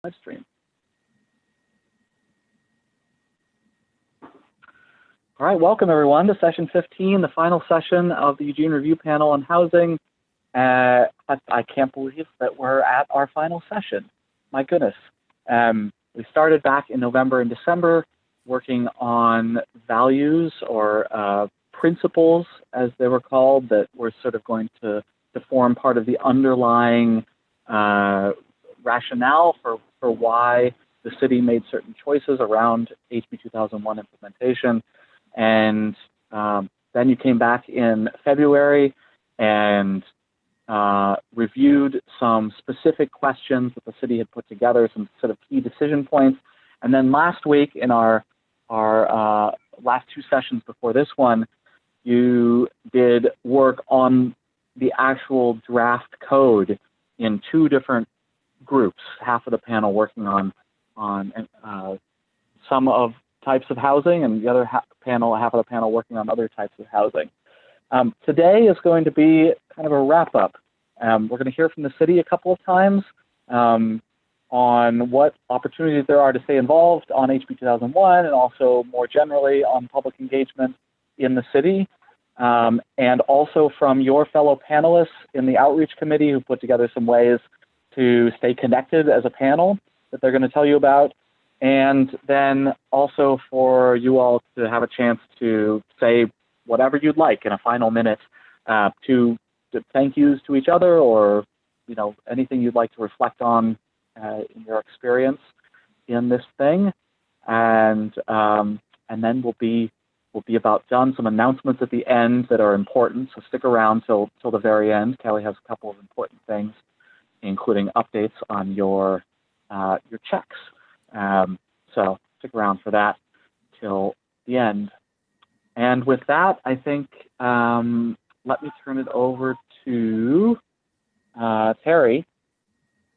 live stream. All right, welcome everyone to session 15, the final session of the Eugene Review Panel on Housing. I can't believe that we're at our final session. My goodness. We started back in November and December working on values or principles, as they were called, that were sort of going to form part of the underlying rationale for why the city made certain choices around HB 2001 implementation. And then you came back in February and reviewed some specific questions that the city had put together, some sort of key decision points. And then last week in our last two sessions before this one, you did work on the actual draft code in two different groups, half of the panel working on some of types of housing and the other half of the panel working on other types of housing. Today is going to be kind of a wrap-up. We're going to hear from the city a couple of times on what opportunities there are to stay involved on HB 2001 and also more generally on public engagement in the city, and also from your fellow panelists in the outreach committee who put together some ways to stay connected as a panel that they're going to tell you about. And then also for you all to have a chance to say whatever you'd like in a final minute, to thank yous to each other, or anything you'd like to reflect on in your experience in this thing. And then we'll be about done. Some announcements at the end that are important, so stick around till the very end. Kelly has a couple of important things, including updates on your checks. So stick around for that till the end. And with that, I think let me turn it over to Terry.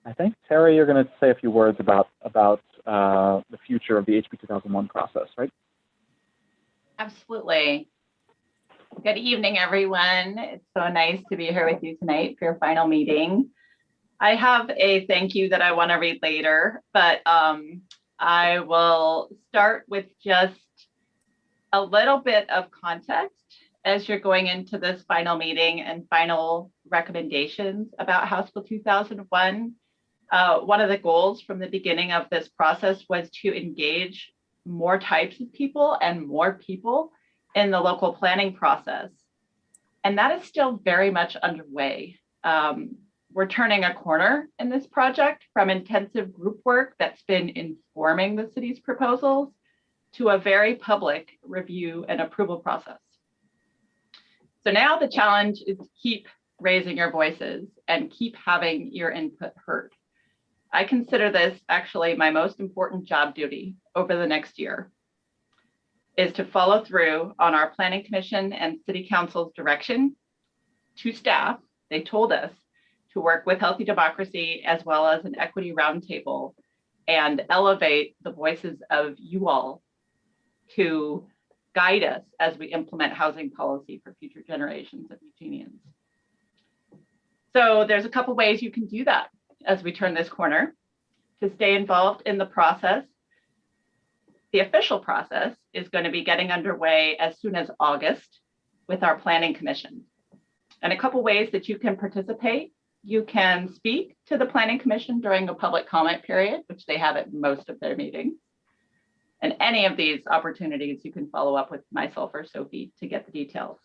I think, Terry, you're going to say a few words about the future of the HB 2001 process, right? Absolutely. Good evening, everyone. It's so nice to be here with you tonight for your final meeting. I have a thank you that I want to read later, but I will start with just a little bit of context as you're going into this final meeting and final recommendations about House Bill 2001. One of the goals from the beginning of this process was to engage more types of people and more people in the local planning process. And that is still very much underway. We're turning a corner in this project from intensive group work that's been informing the city's proposals to a very public review and approval process. So now the challenge is to keep raising your voices and keep having your input heard. I consider this actually my most important job duty over the next year, is to follow through on our Planning Commission and City Council's direction to staff. They told us to work with Healthy Democracy as well as an equity roundtable and elevate the voices of you all to guide us as we implement housing policy for future generations of Eugenians. So there's a couple ways you can do that as we turn this corner. To stay involved in the process, the official process is going to be getting underway as soon as August with our Planning Commission. And a couple ways that you can participate. You can speak to the Planning Commission during a public comment period, which they have at most of their meetings. And any of these opportunities, you can follow up with myself or Sophie to get the details.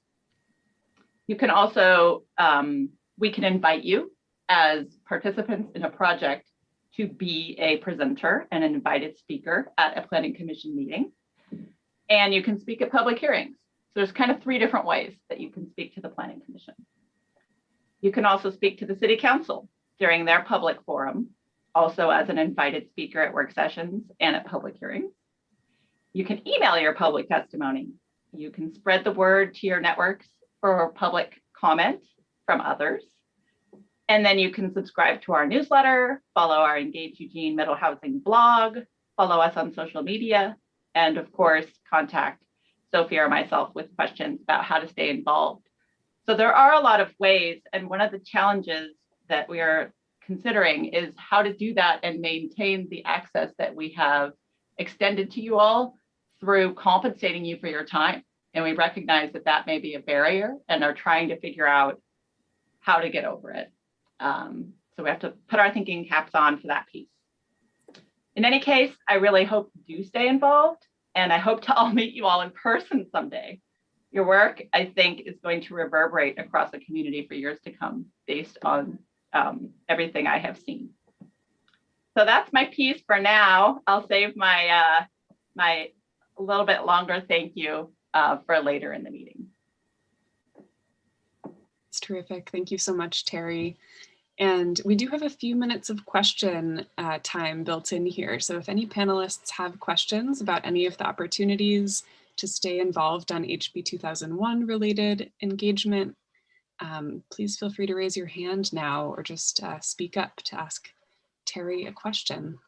You can also, we can invite you as participants in a project to be a presenter and an invited speaker at a Planning Commission meeting. And you can speak at public hearings. So there's kind of three different ways that you can speak to the Planning Commission. You can also speak to the City Council during their public forum, also as an invited speaker at work sessions and at public hearings. You can email your public testimony. You can spread the word to your networks for public comment from others. And then you can subscribe to our newsletter, follow our Engage Eugene Middle Housing blog, follow us on social media, and of course, contact Sophie or myself with questions about how to stay involved. So there are a lot of ways, and one of the challenges that we are considering is how to do that and maintain the access that we have extended to you all through compensating you for your time. And we recognize that that may be a barrier and are trying to figure out how to get over it. So we have to put our thinking caps on for that piece. In any case, I really hope you do stay involved, and I hope to all meet you all in person someday. Your work, I think, is going to reverberate across the community for years to come based on everything I have seen. So that's my piece for now. I'll save my my a little bit longer thank you for later in the meeting. It's terrific. Thank you so much, Terry. And we do have a few minutes of question time built in here. So if any panelists have questions about any of the opportunities to stay involved on HB 2001 related engagement, please feel free to raise your hand now or just speak up to ask Terry a question.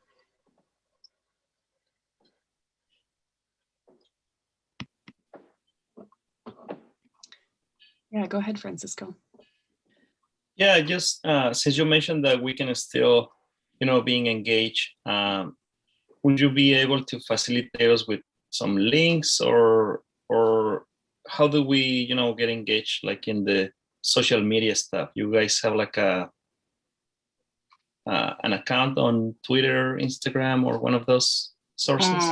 Yeah, go ahead, Francisco. Yeah, just since you mentioned that we can still, being engaged, would you be able to facilitate us with some links or how do we, get engaged like in the social media stuff? You guys have like an account on Twitter, Instagram, or one of those sources?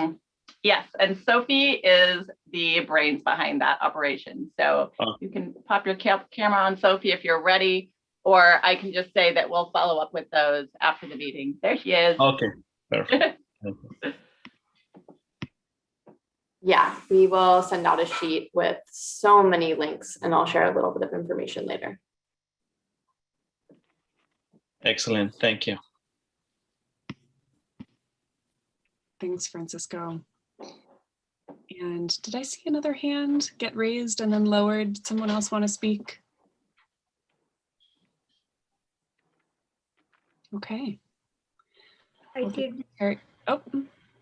Yes, and Sophie is the brains behind that operation. So you can pop your camera on Sophie if you're ready, or I can just say that we'll follow up with those after the meeting. There she is. Okay, perfect. Yeah, we will send out a sheet with so many links, and I'll share a little bit of information later. Excellent, thank you. Thanks, Francisco. And did I see another hand get raised and then lowered? Did someone else want to speak? Okay. I did. Oh,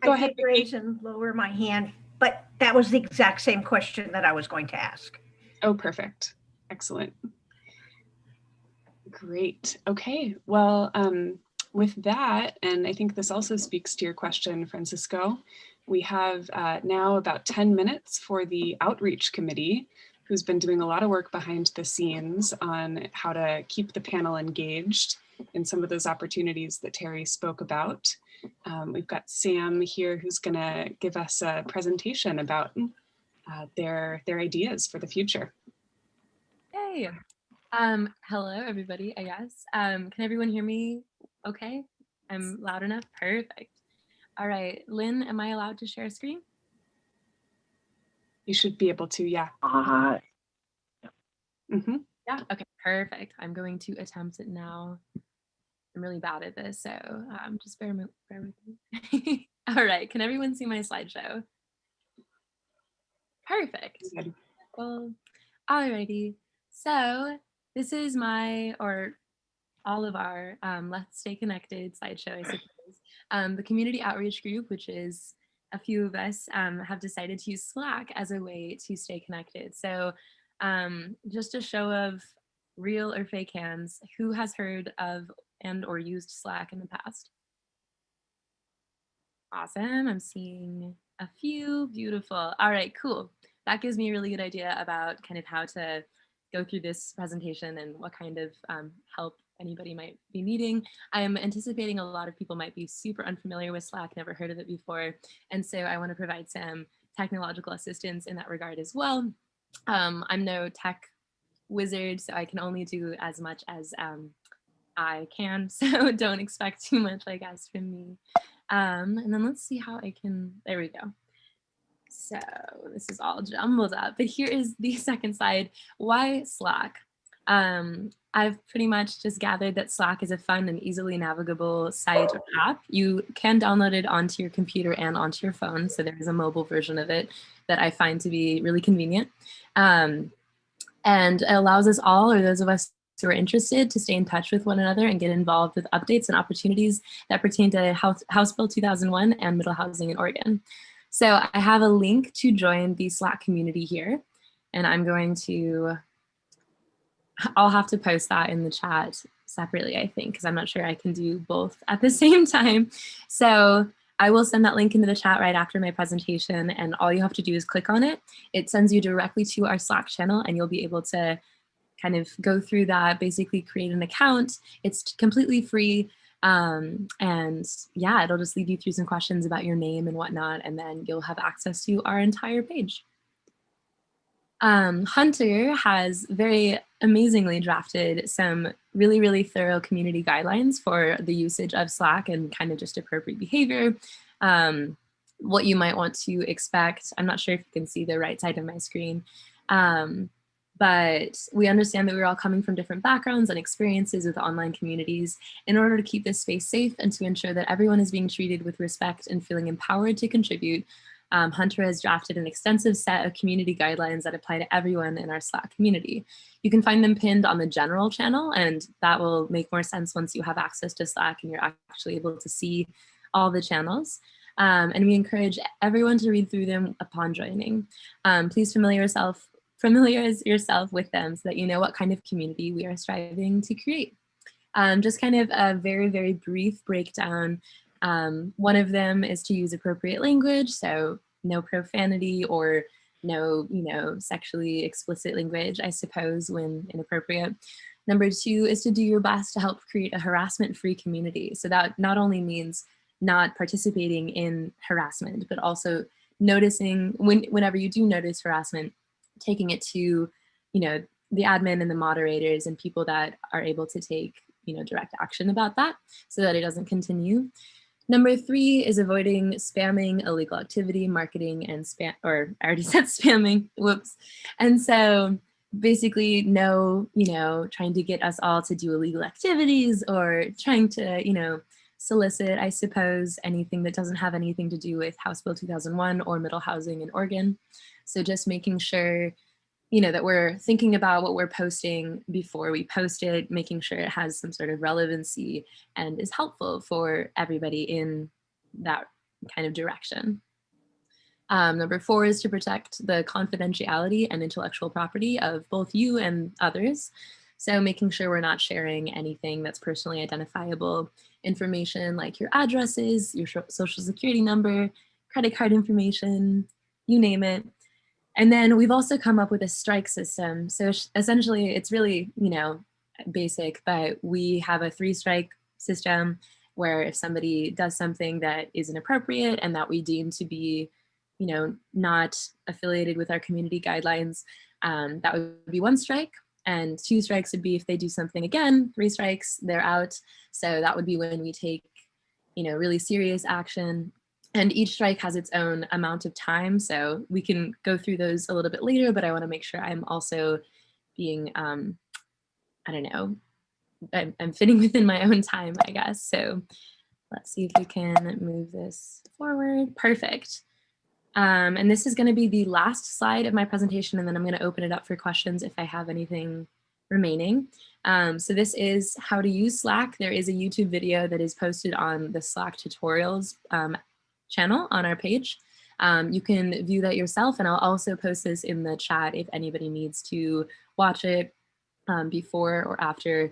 go ahead. I did raise and lower my hand, but that was the exact same question that I was going to ask. Oh, perfect. Excellent. Great. Okay. Well, with that, and I think this also speaks to your question, Francisco, we have now about 10 minutes for the outreach committee, who's been doing a lot of work behind the scenes on how to keep the panel engaged in some of those opportunities that Terry spoke about. We've got Sam here who's going to give us a presentation about their ideas for the future. Hey, hello everybody, I guess. Can everyone hear me okay? I'm loud enough? Perfect. All right, Lynn, am I allowed to share a screen? You should be able to, yeah. Yeah, okay, perfect. I'm going to attempt it now. I'm really bad at this, so just bear with me. All right, can everyone see my slideshow? Perfect. Well, alrighty. So this is my, or all of our Let's Stay Connected slideshow, I suppose. The community outreach group, which is a few of us, have decided to use Slack as a way to stay connected. So just a show of real or fake hands, who has heard of and or used Slack in the past? Awesome, I'm seeing a few, beautiful. All right, cool. That gives me a really good idea about kind of how to go through this presentation and what kind of help anybody might be needing. I'm anticipating a lot of people might be super unfamiliar with Slack, never heard of it before. And so I want to provide some technological assistance in that regard as well. I'm no tech wizard, so I can only do as much as I can. So don't expect too much, I guess, from me. And then let's see how I can, there we go. So this is all jumbled up, but here is the second slide. Why Slack? I've pretty much just gathered that Slack is a fun and easily navigable site or app. You can download it onto your computer and onto your phone. So there is a mobile version of it that I find to be really convenient. And it allows us all, or those of us who are interested, to stay in touch with one another and get involved with updates and opportunities that pertain to House Bill 2001 and middle housing in Oregon. So I have a link to join the Slack community here, and I'm going to I'll have to post that in the chat separately, I think, because I'm not sure I can do both at the same time. So I will send that link into the chat right after my presentation, and all you have to do is click on it. It sends you directly to our Slack channel, and you'll be able to kind of go through that, basically create an account. It's completely free. And yeah, it'll just lead you through some questions about your name and whatnot, and then you'll have access to our entire page. Hunter has very amazingly drafted some really, really thorough community guidelines for the usage of Slack and kind of just appropriate behavior, what you might want to expect. I'm not sure if you can see the right side of my screen, but we understand that we're all coming from different backgrounds and experiences with online communities. In order to keep this space safe and to ensure that everyone is being treated with respect and feeling empowered to contribute, Hunter has drafted an extensive set of community guidelines that apply to everyone in our Slack community. You can find them pinned on the general channel, and that will make more sense once you have access to Slack and you're actually able to see all the channels. And we encourage everyone to read through them upon joining. Please familiarize yourself with them so that you know what kind of community we are striving to create. Just kind of a very, very brief breakdown. One of them is to use appropriate language, so no profanity or no, sexually explicit language, I suppose, when inappropriate. Number 2 is to do your best to help create a harassment-free community. So that not only means not participating in harassment, but also noticing whenever you do notice harassment, taking it to, the admin and the moderators and people that are able to take, direct action about that so that it doesn't continue. Number 3 is avoiding spamming, illegal activity, marketing, and spam, or I already said spamming, whoops. And so basically trying to get us all to do illegal activities or trying to, solicit, I suppose, anything that doesn't have anything to do with House Bill 2001 or middle housing in Oregon. So just making sure that we're thinking about what we're posting before we post it, making sure it has some sort of relevancy and is helpful for everybody in that kind of direction. Number 4 is to protect the confidentiality and intellectual property of both you and others. So making sure we're not sharing anything that's personally identifiable information like your addresses, your social security number, credit card information, you name it. And then we've also come up with a strike system. So essentially it's really, basic, but we have a 3-strike system where if somebody does something that is inappropriate and that we deem to be, not affiliated with our community guidelines, that would be 1 strike. And 2 strikes would be if they do something again. 3 strikes, they're out. So that would be when we take, really serious action. And each strike has its own amount of time, so we can go through those a little bit later, but I want to make sure I'm also being, I'm fitting within my own time, I guess. So let's see if we can move this forward. Perfect. And this is going to be the last slide of my presentation, and then I'm going to open it up for questions if I have anything remaining. So this is how to use Slack. There is a YouTube video that is posted on the Slack tutorials channel on our page. You can view that yourself, and I'll also post this in the chat if anybody needs to watch it before or after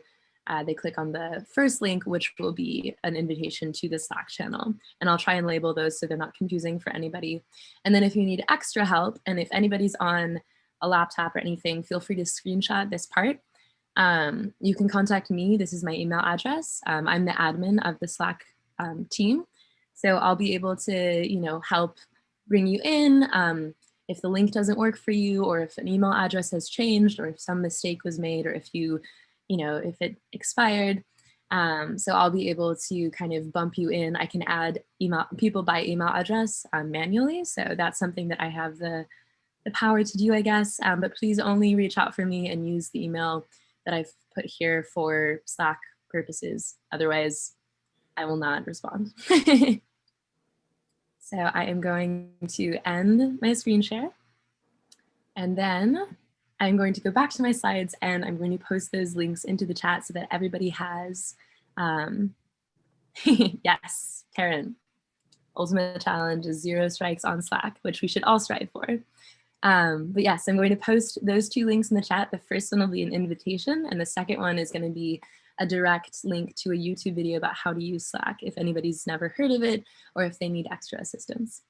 they click on the first link, which will be an invitation to the Slack channel. And I'll try and label those so they're not confusing for anybody. And then if you need extra help, and if anybody's on a laptop or anything, feel free to screenshot this part. You can contact me. This is my email address. I'm the admin of the Slack team. So I'll be able to, help bring you in if the link doesn't work for you, or if an email address has changed, or if some mistake was made, or if if it expired. So I'll be able to kind of bump you in. I can add people by email address manually. So that's something that I have the power to do, I guess. But please only reach out for me and use the email that I've put here for Slack purposes. Otherwise, I will not respond. So I am going to end my screen share, and then I'm going to go back to my slides, and I'm going to post those links into the chat so that everybody has, yes, Karen, ultimate challenge is 0 strikes on Slack, which we should all strive for. But yes, I'm going to post those 2 links in the chat. The first one will be an invitation, and the second one is going to be a direct link to a YouTube video about how to use Slack if anybody's never heard of it or if they need extra assistance.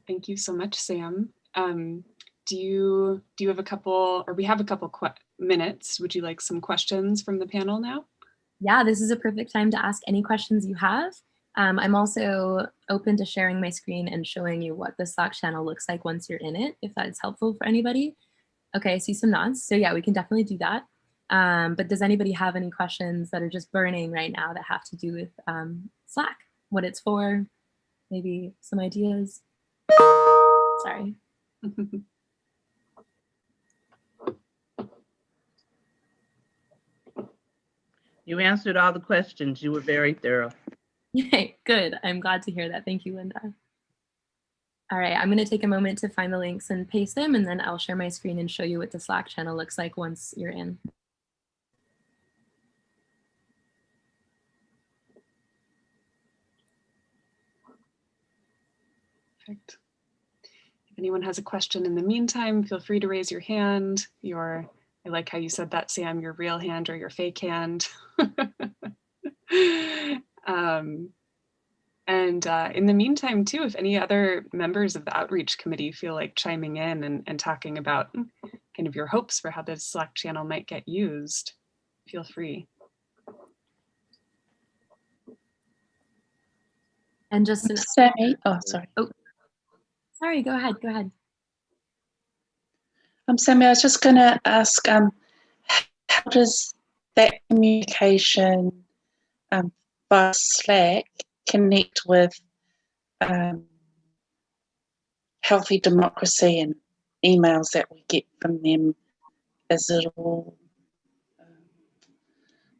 Thank you so much, Sam. Do you have a couple, or we have a couple minutes? Would you like some questions from the panel now? Yeah, this is a perfect time to ask any questions you have. I'm also open to sharing my screen and showing you what the Slack channel looks like once you're in it, if that's helpful for anybody. Okay, I see some nods. So yeah, we can definitely do that. But does anybody have any questions that are just burning right now that have to do with Slack, what it's for, maybe some ideas? Sorry. You answered all the questions. You were very thorough. Yay, good. I'm glad to hear that. Thank you, Linda. All right, I'm going to take a moment to find the links and paste them, and then I'll share my screen and show you what the Slack channel looks like once you're in. Perfect. If anyone has a question in the meantime, feel free to raise your hand. I like how you said that, Sam, your real hand or your fake hand. In the meantime, too, if any other members of the outreach committee feel like chiming in and talking about kind of your hopes for how the Slack channel might get used, feel free. And just Sammy, oh, sorry. Oh, sorry, go ahead, go ahead. Sammy, I was just going to ask, how does that communication via Slack connect with healthy democracy and emails that we get from them? Is it all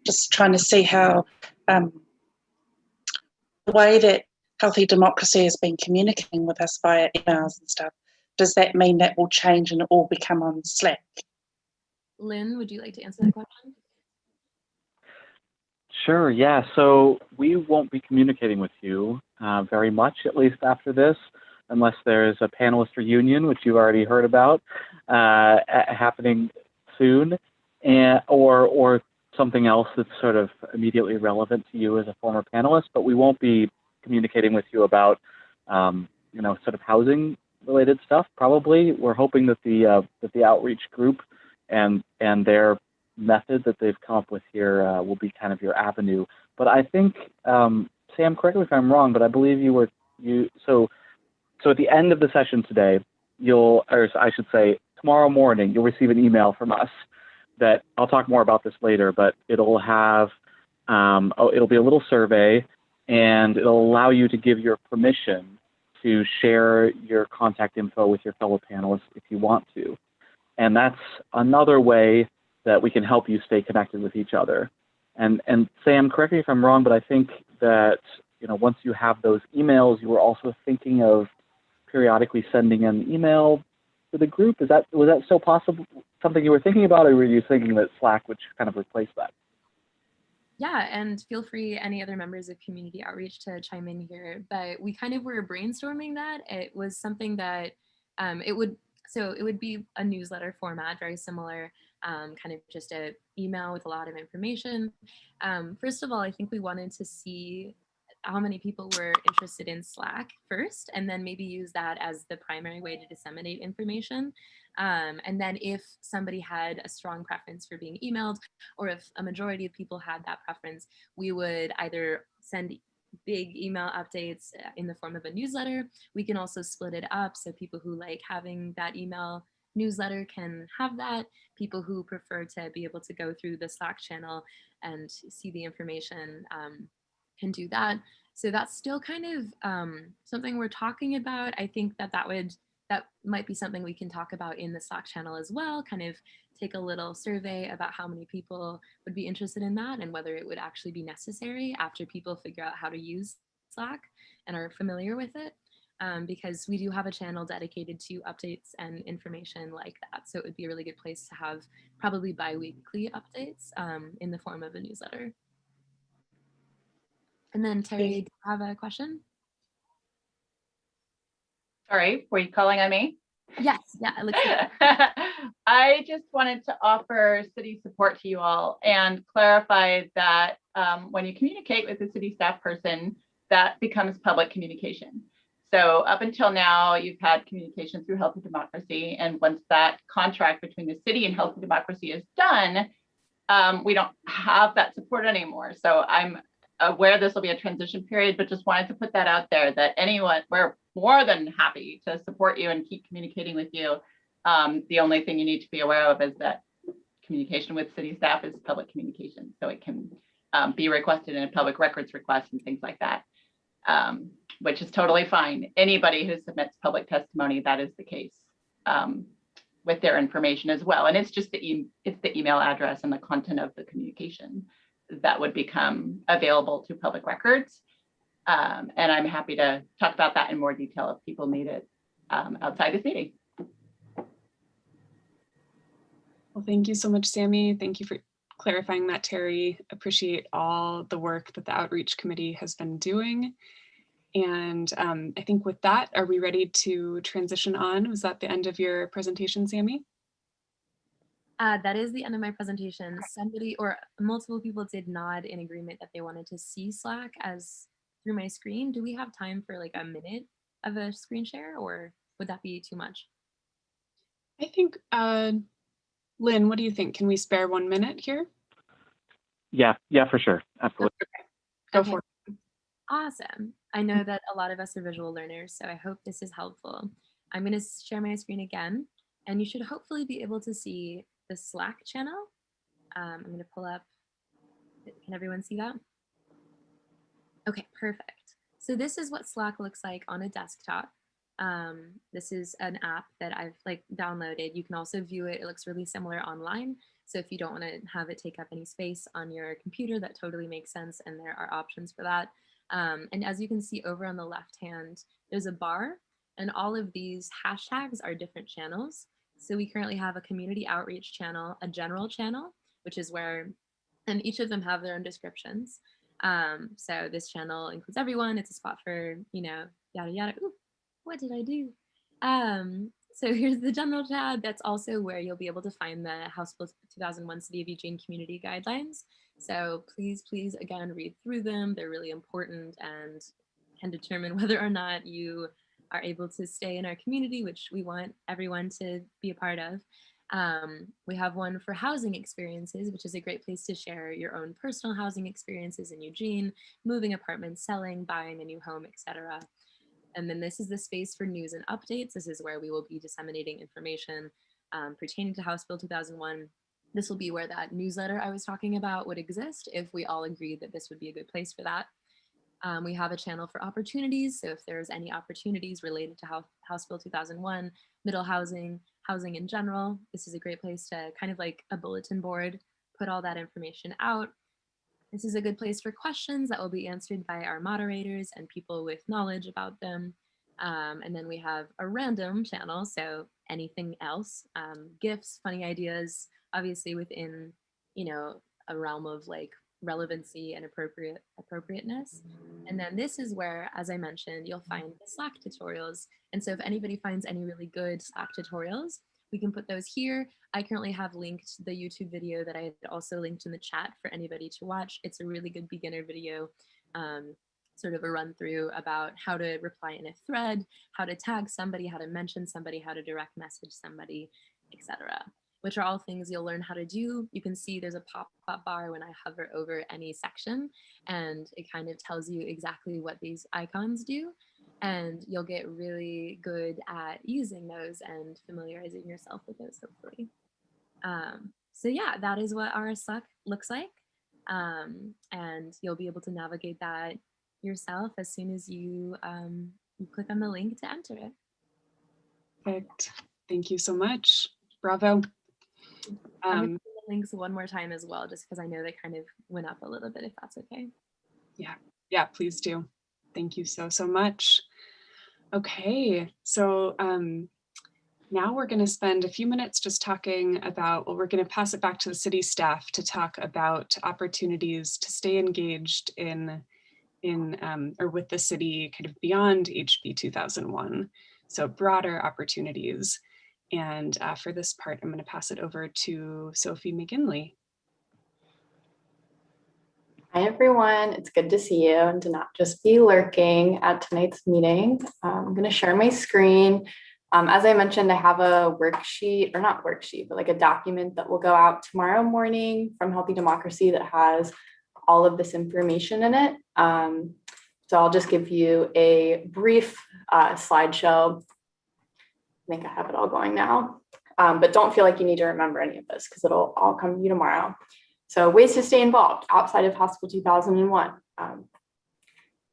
just trying to see how the way that healthy democracy has been communicating with us via emails and stuff, does that mean that will change and it all become on Slack? Lynn, would you like to answer that question? Sure, yeah. So we won't be communicating with you very much, at least after this, unless there's a panelist reunion, which you've already heard about, happening soon, or something else that's sort of immediately relevant to you as a former panelist. But we won't be communicating with you about, sort of housing-related stuff. Probably, we're hoping that the outreach group and their method that they've come up with here will be kind of your avenue. But I think, Sam, correct me if I'm wrong, but I believe so at the end of the session today, tomorrow morning, you'll receive an email from us that I'll talk more about this later, but it'll have, it'll be a little survey, and it'll allow you to give your permission to share your contact info with your fellow panelists if you want to. And that's another way that we can help you stay connected with each other. And Sam, correct me if I'm wrong, but I think that once you have those emails, you were also thinking of periodically sending an email to the group. Was that still possible? Something you were thinking about, or were you thinking that Slack would kind of replace that? Yeah, and feel free, any other members of community outreach, to chime in here. But we kind of were brainstorming that. It was something that it would be a newsletter format, very similar, kind of just an email with a lot of information. First of all, I think we wanted to see how many people were interested in Slack first, and then maybe use that as the primary way to disseminate information. And then if somebody had a strong preference for being emailed, or if a majority of people had that preference, we would either send big email updates in the form of a newsletter. We can also split it up, so people who like having that email newsletter can have that. People who prefer to be able to go through the Slack channel and see the information can do that. So that's still kind of something we're talking about. I think that might be something we can talk about in the Slack channel as well, kind of take a little survey about how many people would be interested in that and whether it would actually be necessary after people figure out how to use Slack and are familiar with it. Because we do have a channel dedicated to updates and information like that. So it would be a really good place to have probably bi-weekly updates in the form of a newsletter. And then Terry, do you have a question? Sorry, were you calling on me? Yes, yeah, it looks good. I just wanted to offer city support to you all and clarify that when you communicate with a city staff person, that becomes public communication. So up until now, you've had communication through Healthy Democracy. And once that contract between the city and Healthy Democracy is done, we don't have that support anymore. So I'm aware this will be a transition period, but just wanted to put that out there that we're more than happy to support you and keep communicating with you. The only thing you need to be aware of is that communication with city staff is public communication. So it can be requested in a public records request and things like that, which is totally fine. Anybody who submits public testimony, that is the case with their information as well. And it's just it's the email address and the content of the communication that would become available to public records. And I'm happy to talk about that in more detail if people need it outside this meeting. Well, thank you so much, Sammy. Thank you for clarifying that, Terry. Appreciate all the work that the Outreach Committee has been doing. And I think with that, are we ready to transition on? Was that the end of your presentation, Sammy? That is the end of my presentation. Somebody or multiple people did nod in agreement that they wanted to see Slack as through my screen. Do we have time for like a minute of a screen share, or would that be too much? I think, Lynn, what do you think? Can we spare 1 minute here? Yeah, for sure. Absolutely. Okay. Go for it. Awesome. I know that a lot of us are visual learners, so I hope this is helpful. I'm going to share my screen again, and you should hopefully be able to see the Slack channel. I'm going to pull up. Can everyone see that? Okay, perfect. So this is what Slack looks like on a desktop. This is an app that I've downloaded. You can also view it. It looks really similar online. So if you don't want to have it take up any space on your computer, that totally makes sense. And there are options for that. And as you can see over on the left hand, there's a bar, and all of these hashtags are different channels. So we currently have a community outreach channel, a general channel, which is where, and each of them have their own descriptions. So this channel includes everyone. It's a spot for, yada, yada. Ooh, what did I do? So here's the general tab. That's also where you'll be able to find the House Bill 2001 City of Eugene Community Guidelines. So please, again, read through them. They're really important and can determine whether or not you are able to stay in our community, which we want everyone to be a part of. We have one for housing experiences, which is a great place to share your own personal housing experiences in Eugene, moving apartments, selling, buying a new home, etc. And then this is the space for news and updates. This is where we will be disseminating information pertaining to House Bill 2001. This will be where that newsletter I was talking about would exist if we all agreed that this would be a good place for that. We have a channel for opportunities. So if there's any opportunities related to House Bill 2001, middle housing, housing in general, this is a great place to kind of like a bulletin board, put all that information out. This is a good place for questions that will be answered by our moderators and people with knowledge about them. And then we have a random channel, so anything else, gifts, funny ideas, obviously within, a realm of like relevancy and appropriateness. And then this is where, as I mentioned, you'll find the Slack tutorials. And so if anybody finds any really good Slack tutorials, we can put those here. I currently have linked the YouTube video that I had also linked in the chat for anybody to watch. It's a really good beginner video, sort of a run through about how to reply in a thread, how to tag somebody, how to mention somebody, how to direct message somebody, etc. Which are all things you'll learn how to do. You can see there's a pop-up bar when I hover over any section, and it kind of tells you exactly what these icons do. And you'll get really good at using those and familiarizing yourself with those, hopefully. So yeah, that is what our Slack looks like. And you'll be able to navigate that yourself as soon as you click on the link to enter it. Perfect. Thank you so much. Bravo. I'm going to put the links one more time as well, just because I know they kind of went up a little bit, if that's okay. Yeah, please do. Thank you so much. Okay, so now we're going to spend a few minutes just talking about, well, we're going to pass it back to the city staff to talk about opportunities to stay engaged in or with the city kind of beyond HB 2001. So broader opportunities. And for this part, I'm going to pass it over to Sophie McGinley. Hi, everyone. It's good to see you and to not just be lurking at tonight's meeting. I'm going to share my screen. As I mentioned, I have a worksheet, or not worksheet, but like a document that will go out tomorrow morning from Healthy Democracy that has all of this information in it. So I'll just give you a brief slideshow. I think I have it all going now, but don't feel like you need to remember any of this because it'll all come to you tomorrow. So ways to stay involved outside of Hospital 2001.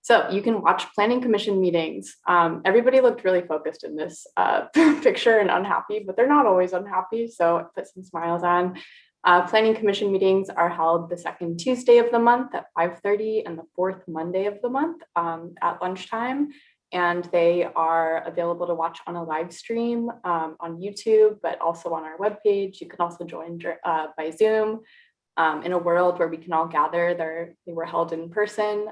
So you can watch Planning Commission meetings. Everybody looked really focused in this picture and unhappy, but they're not always unhappy. So put some smiles on. Planning Commission meetings are held the second Tuesday of the month at 5:30 and the fourth Monday of the month at lunchtime. And they are available to watch on a live stream on YouTube, but also on our webpage. You can also join by Zoom. In a world where we can all gather, they were held in person.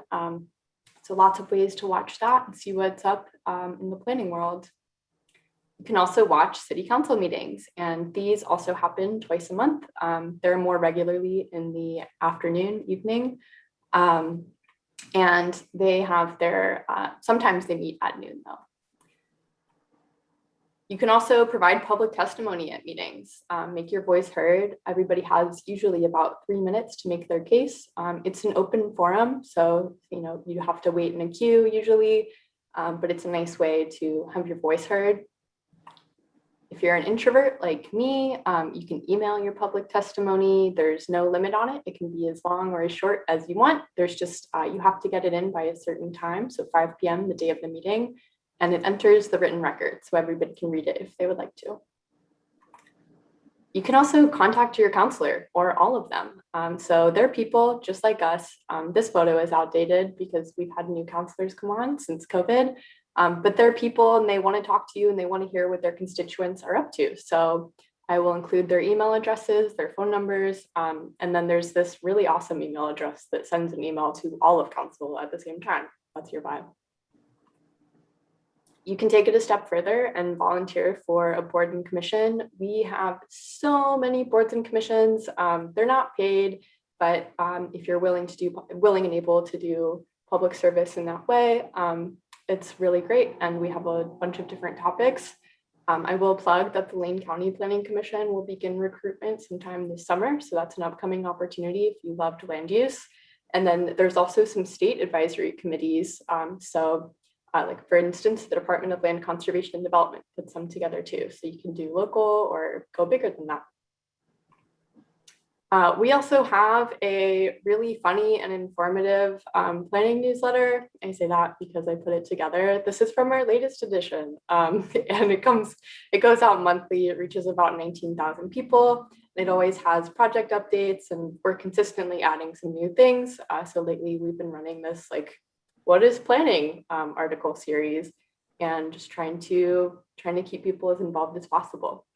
So lots of ways to watch that and see what's up in the planning world. You can also watch city council meetings, and these also happen twice a month. They're more regularly in the afternoon, evening. And they have their, sometimes they meet at noon though. You can also provide public testimony at meetings, make your voice heard. Everybody has usually about 3 minutes to make their case. It's an open forum, so you have to wait in a queue usually, but it's a nice way to have your voice heard. If you're an introvert like me, you can email your public testimony. There's no limit on it. It can be as long or as short as you want. There's just, you have to get it in by a certain time, so 5 p.m. the day of the meeting. And it enters the written record, so everybody can read it if they would like to. You can also contact your counselor or all of them. So they're people just like us. This photo is outdated because we've had new counselors come on since COVID, but they're people and they want to talk to you and they want to hear what their constituents are up to. So I will include their email addresses, their phone numbers, and then there's this really awesome email address that sends an email to all of council at the same time. That's your vibe. You can take it a step further and volunteer for a board and commission. We have so many boards and commissions. They're not paid, but if you're willing and able to do public service in that way, it's really great. And we have a bunch of different topics. I will plug that the Lane County Planning Commission will begin recruitment sometime this summer. So that's an upcoming opportunity if you loved land use. And then there's also some state advisory committees. Like for instance, the Department of Land Conservation and Development puts them together too. So you can do local or go bigger than that. We also have a really funny and informative planning newsletter. I say that because I put it together. This is from our latest edition, and it goes out monthly. It reaches about 19,000 people. It always has project updates, and we're consistently adding some new things. So lately we've been running this like, what is planning article series, and just trying to keep people as involved as possible.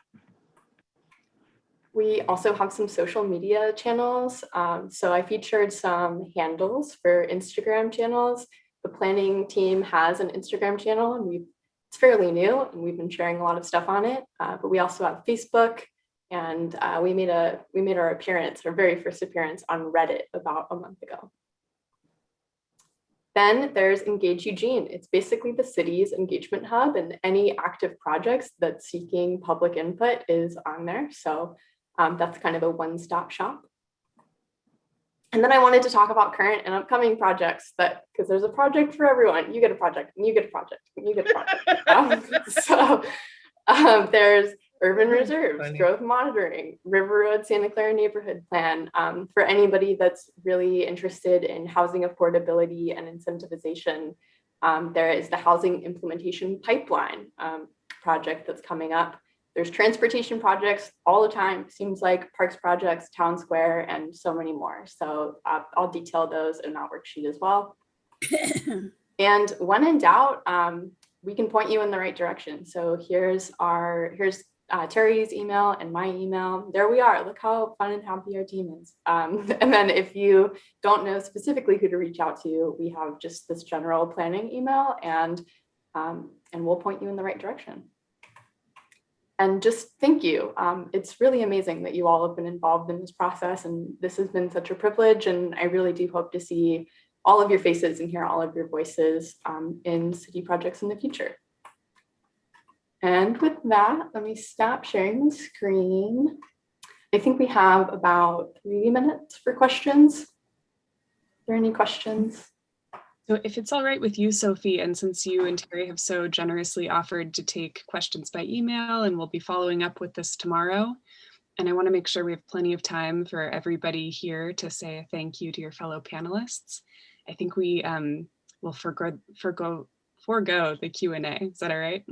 We also have some social media channels. So I featured some handles for Instagram channels. The planning team has an Instagram channel, and it's fairly new, and we've been sharing a lot of stuff on it. But we also have Facebook, and we made our appearance, our very first appearance, on Reddit about a month ago. Then there's Engage Eugene. It's basically the city's engagement hub, and any active projects that's seeking public input is on there. So that's kind of a one-stop shop. And then I wanted to talk about current and upcoming projects, because there's a project for everyone. You get a project, and you get a project, and you get a project. There's urban reserves, growth monitoring, River Road Santa Clara neighborhood plan. For anybody that's really interested in housing affordability and incentivization, there is the housing implementation pipeline project that's coming up. There's transportation projects all the time. Seems like parks projects, town square, and so many more. So I'll detail those in that worksheet as well. And when in doubt, we can point you in the right direction. So here's Terry's email and my email. There we are. Look how fun and happy our team is. And then if you don't know specifically who to reach out to, we have just this general planning email, and and we'll point you in the right direction. And just thank you. It's really amazing that you all have been involved in this process, and this has been such a privilege, and I really do hope to see all of your faces and hear all of your voices in city projects in the future. And with that, let me stop sharing the screen. I think we have about 3 minutes for questions. Are there any questions? So if it's all right with you, Sophie, and since you and Terry have so generously offered to take questions by email, and we'll be following up with this tomorrow, and I want to make sure we have plenty of time for everybody here to say a thank you to your fellow panelists, I think we will forgo the Q&A. Is that all right?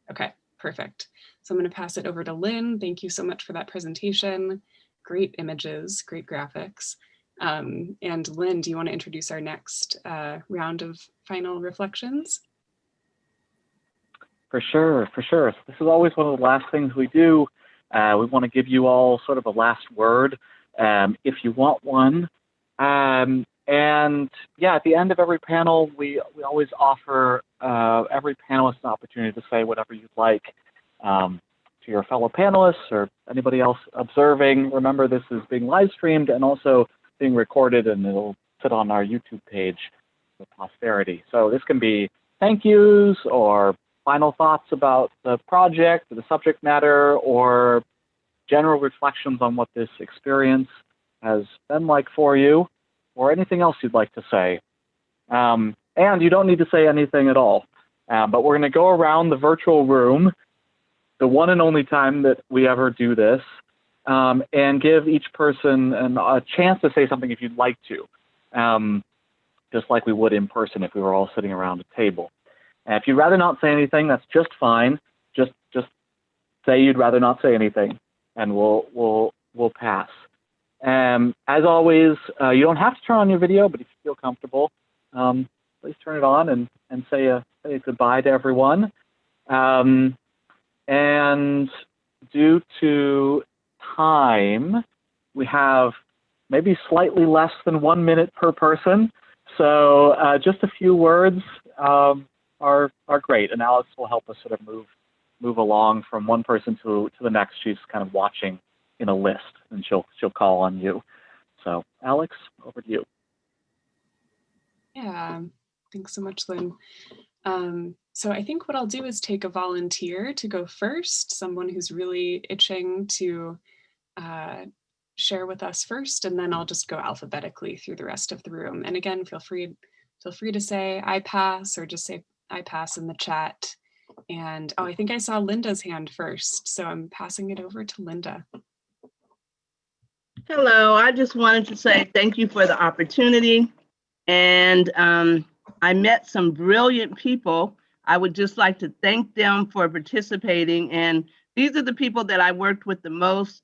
Okay, perfect. So I'm going to pass it over to Lynn. Thank you so much for that presentation. Great images, great graphics. And Lynn, do you want to introduce our next round of final reflections? For sure, for sure. This is always one of the last things we do. We want to give you all sort of a last word, if you want one. And yeah, at the end of every panel, we always offer every panelist an opportunity to say whatever you'd like to your fellow panelists or anybody else observing. Remember, this is being live streamed and also being recorded, and it'll sit on our YouTube page for posterity. So this can be thank yous or final thoughts about the project or the subject matter, or general reflections on what this experience has been like for you, or anything else you'd like to say. And you don't need to say anything at all. But we're going to go around the virtual room, the one and only time that we ever do this, and give each person a chance to say something if you'd like to, just like we would in person if we were all sitting around a table. And if you'd rather not say anything, that's just fine. Just say you'd rather not say anything, and we'll pass. As always, you don't have to turn on your video, but if you feel comfortable, please turn it on and say a goodbye to everyone. And due to time, we have maybe slightly less than 1 minute per person. So just a few words are great, and Alex will help us sort of move along from one person to the next. She's kind of watching in a list, and she'll call on you. So Alex, over to you. Yeah, thanks so much, Lynn. So I think what I'll do is take a volunteer to go first, someone who's really itching to share with us first, and then I'll just go alphabetically through the rest of the room. And again, feel free to say I pass, or just say I pass in the chat. And oh, I think I saw Linda's hand first, so I'm passing it over to Linda. Hello, I just wanted to say thank you for the opportunity. And I met some brilliant people. I would just like to thank them for participating. And these are the people that I worked with the most.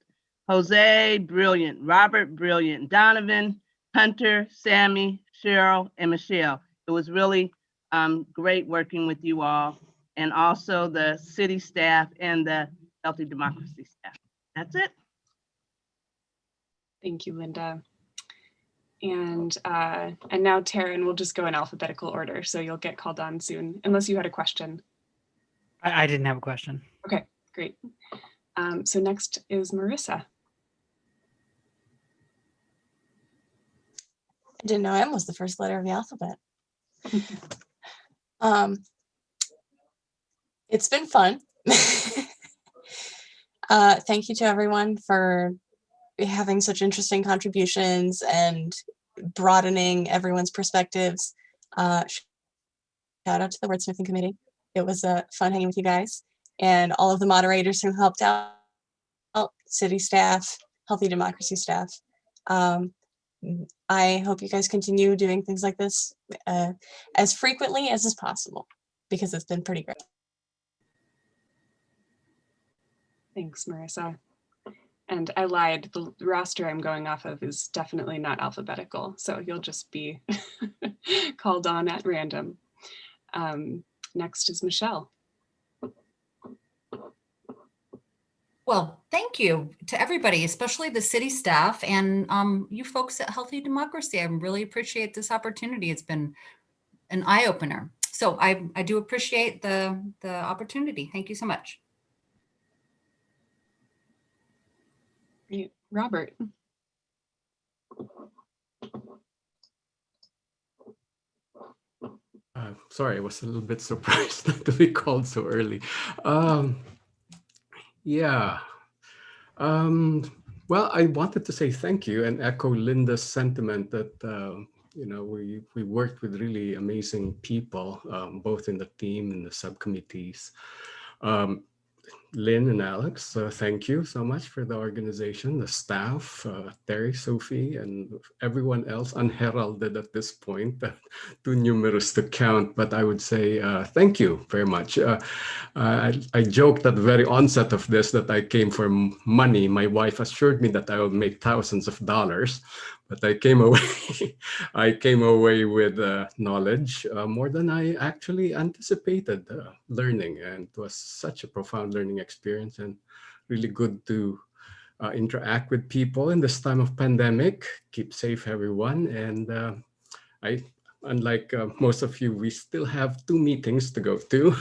Jose, brilliant. Robert, brilliant. Donovan, Hunter, Sammy, Cheryl, and Michelle. It was really great working with you all, and also the city staff and the Healthy Democracy staff. That's it. Thank you, Linda. And now Taryn will just go in alphabetical order, so you'll get called on soon, unless you had a question. I didn't have a question. Okay, great. So next is Marissa. I didn't know M was the first letter of the alphabet. It's been fun. Thank you to everyone for having such interesting contributions and broadening everyone's perspectives. Shout out to the Wordsmithing Committee. It was fun hanging with you guys, and all of the moderators who helped out, city staff, Healthy Democracy staff. I hope you guys continue doing things like this as frequently as is possible, because it's been pretty great. Thanks, Marissa. And I lied, the roster I'm going off of is definitely not alphabetical, so you'll just be called on at random. Next is Michelle. Well, thank you to everybody, especially the city staff and you folks at Healthy Democracy. I really appreciate this opportunity. It's been an eye-opener. So I do appreciate the opportunity. Thank you so much. Robert. Sorry, I was a little bit surprised to be called so early. Yeah. Well, I wanted to say thank you and echo Linda's sentiment that we worked with really amazing people, both in the team and the subcommittees. Lynn and Alex, thank you so much for the organization, the staff, Terry, Sophie, and everyone else unheralded at this point, too numerous to count, but I would say thank you very much. I joked at the very onset of this that I came for money. My wife assured me that I would make thousands of dollars, but I came away with knowledge more than I actually anticipated learning, and it was such a profound learning experience and really good to interact with people in this time of pandemic. Keep safe, everyone, and unlike most of you, we still have 2 meetings to go to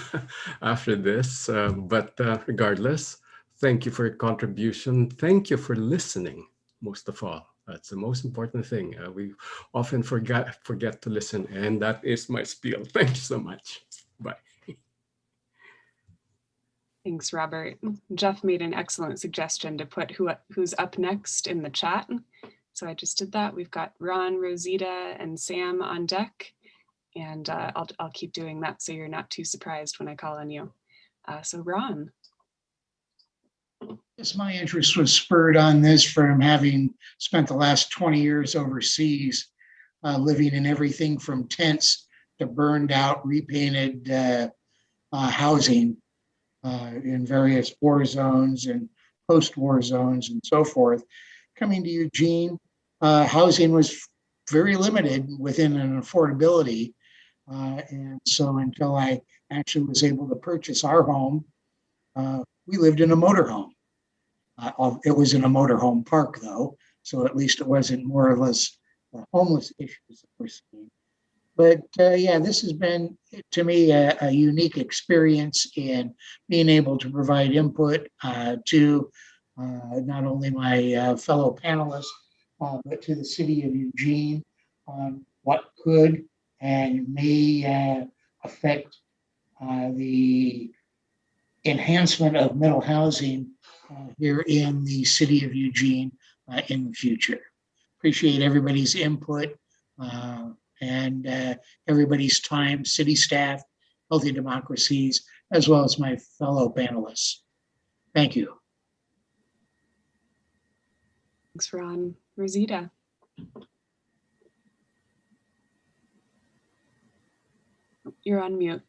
after this, but regardless, thank you for your contribution. Thank you for listening, most of all. That's the most important thing. We often forget to listen, and that is my spiel. Thank you so much. Bye. Thanks, Robert. Jeff made an excellent suggestion to put who's up next in the chat. So I just did that. We've got Ron, Rosita, and Sam on deck. And I'll keep doing that so you're not too surprised when I call on you. So Ron. Yes, my interest was spurred on this from having spent the last 20 years overseas, living in everything from tents to burned out, repainted housing in various war zones and post-war zones and so forth. Coming to Eugene, housing was very limited within an affordability. And so until I actually was able to purchase our home, we lived in a motorhome. It was in a motorhome park, though, so at least it wasn't more or less homeless issues that we're seeing. But yeah, this has been, to me, a unique experience in being able to provide input to not only my fellow panelists, but to the city of Eugene on what could and may affect the enhancement of middle housing here in the city of Eugene in the future. Appreciate everybody's input and everybody's time, city staff, Healthy Democracies, as well as my fellow panelists. Thank you. Thanks, Ron. Rosita. You're on mute.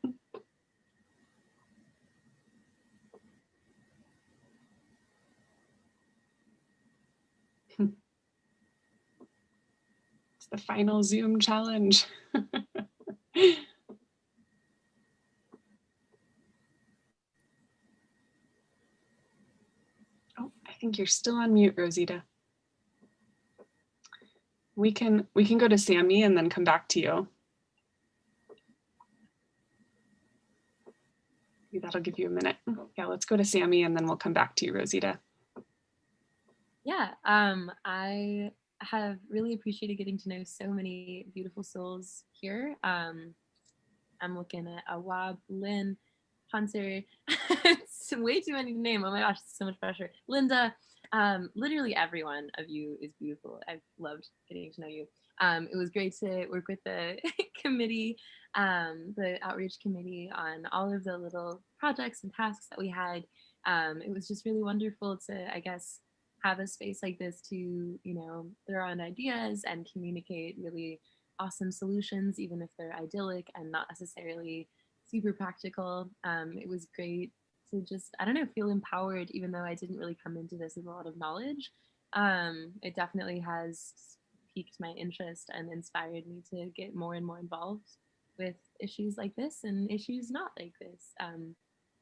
It's the final Zoom challenge. Oh, I think you're still on mute, Rosita. We can go to Sammy and then come back to you. Maybe that'll give you a minute. Yeah, let's go to Sammy and then we'll come back to you, Rosita. Yeah, I have really appreciated getting to know so many beautiful souls here. I'm looking at Awab, Lynn, Hunter. It's way too many to name. Oh my gosh, it's so much pressure. Linda, literally everyone of you is beautiful. I've loved getting to know you. It was great to work with the committee, the outreach committee on all of the little projects and tasks that we had. It was just really wonderful to, I guess, have a space like this to, throw out ideas and communicate really awesome solutions, even if they're idyllic and not necessarily super practical. It was great to just, I don't know, feel empowered, even though I didn't really come into this with a lot of knowledge. It definitely has piqued my interest and inspired me to get more and more involved with issues like this and issues not like this.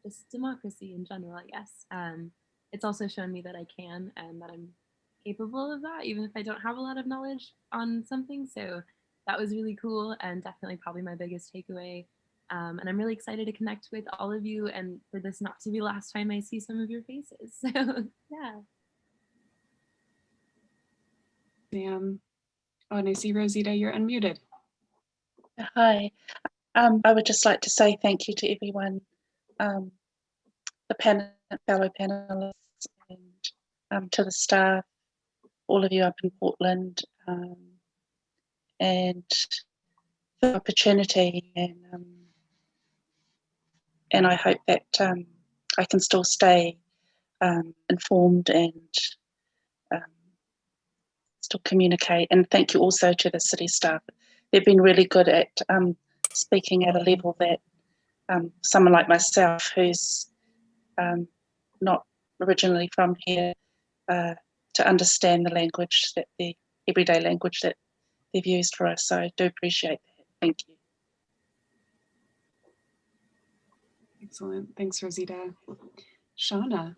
Just democracy in general, I guess. It's also shown me that I can and that I'm capable of that, even if I don't have a lot of knowledge on something. So that was really cool and definitely probably my biggest takeaway. And I'm really excited to connect with all of you and for this not to be the last time I see some of your faces. So yeah. Sam. Oh, and I see Rosita, you're unmuted. Hi. I would just like to say thank you to everyone, the fellow panelists, and to the staff, all of you up in Portland, and for the opportunity. And I hope that I can still stay informed and still communicate. And thank you also to the city staff. They've been really good at speaking at a level that someone like myself, who's not originally from here, to understand the language, that the everyday language that they've used for us. So I do appreciate that. Thank you. Excellent. Thanks, Rosita. Shauna.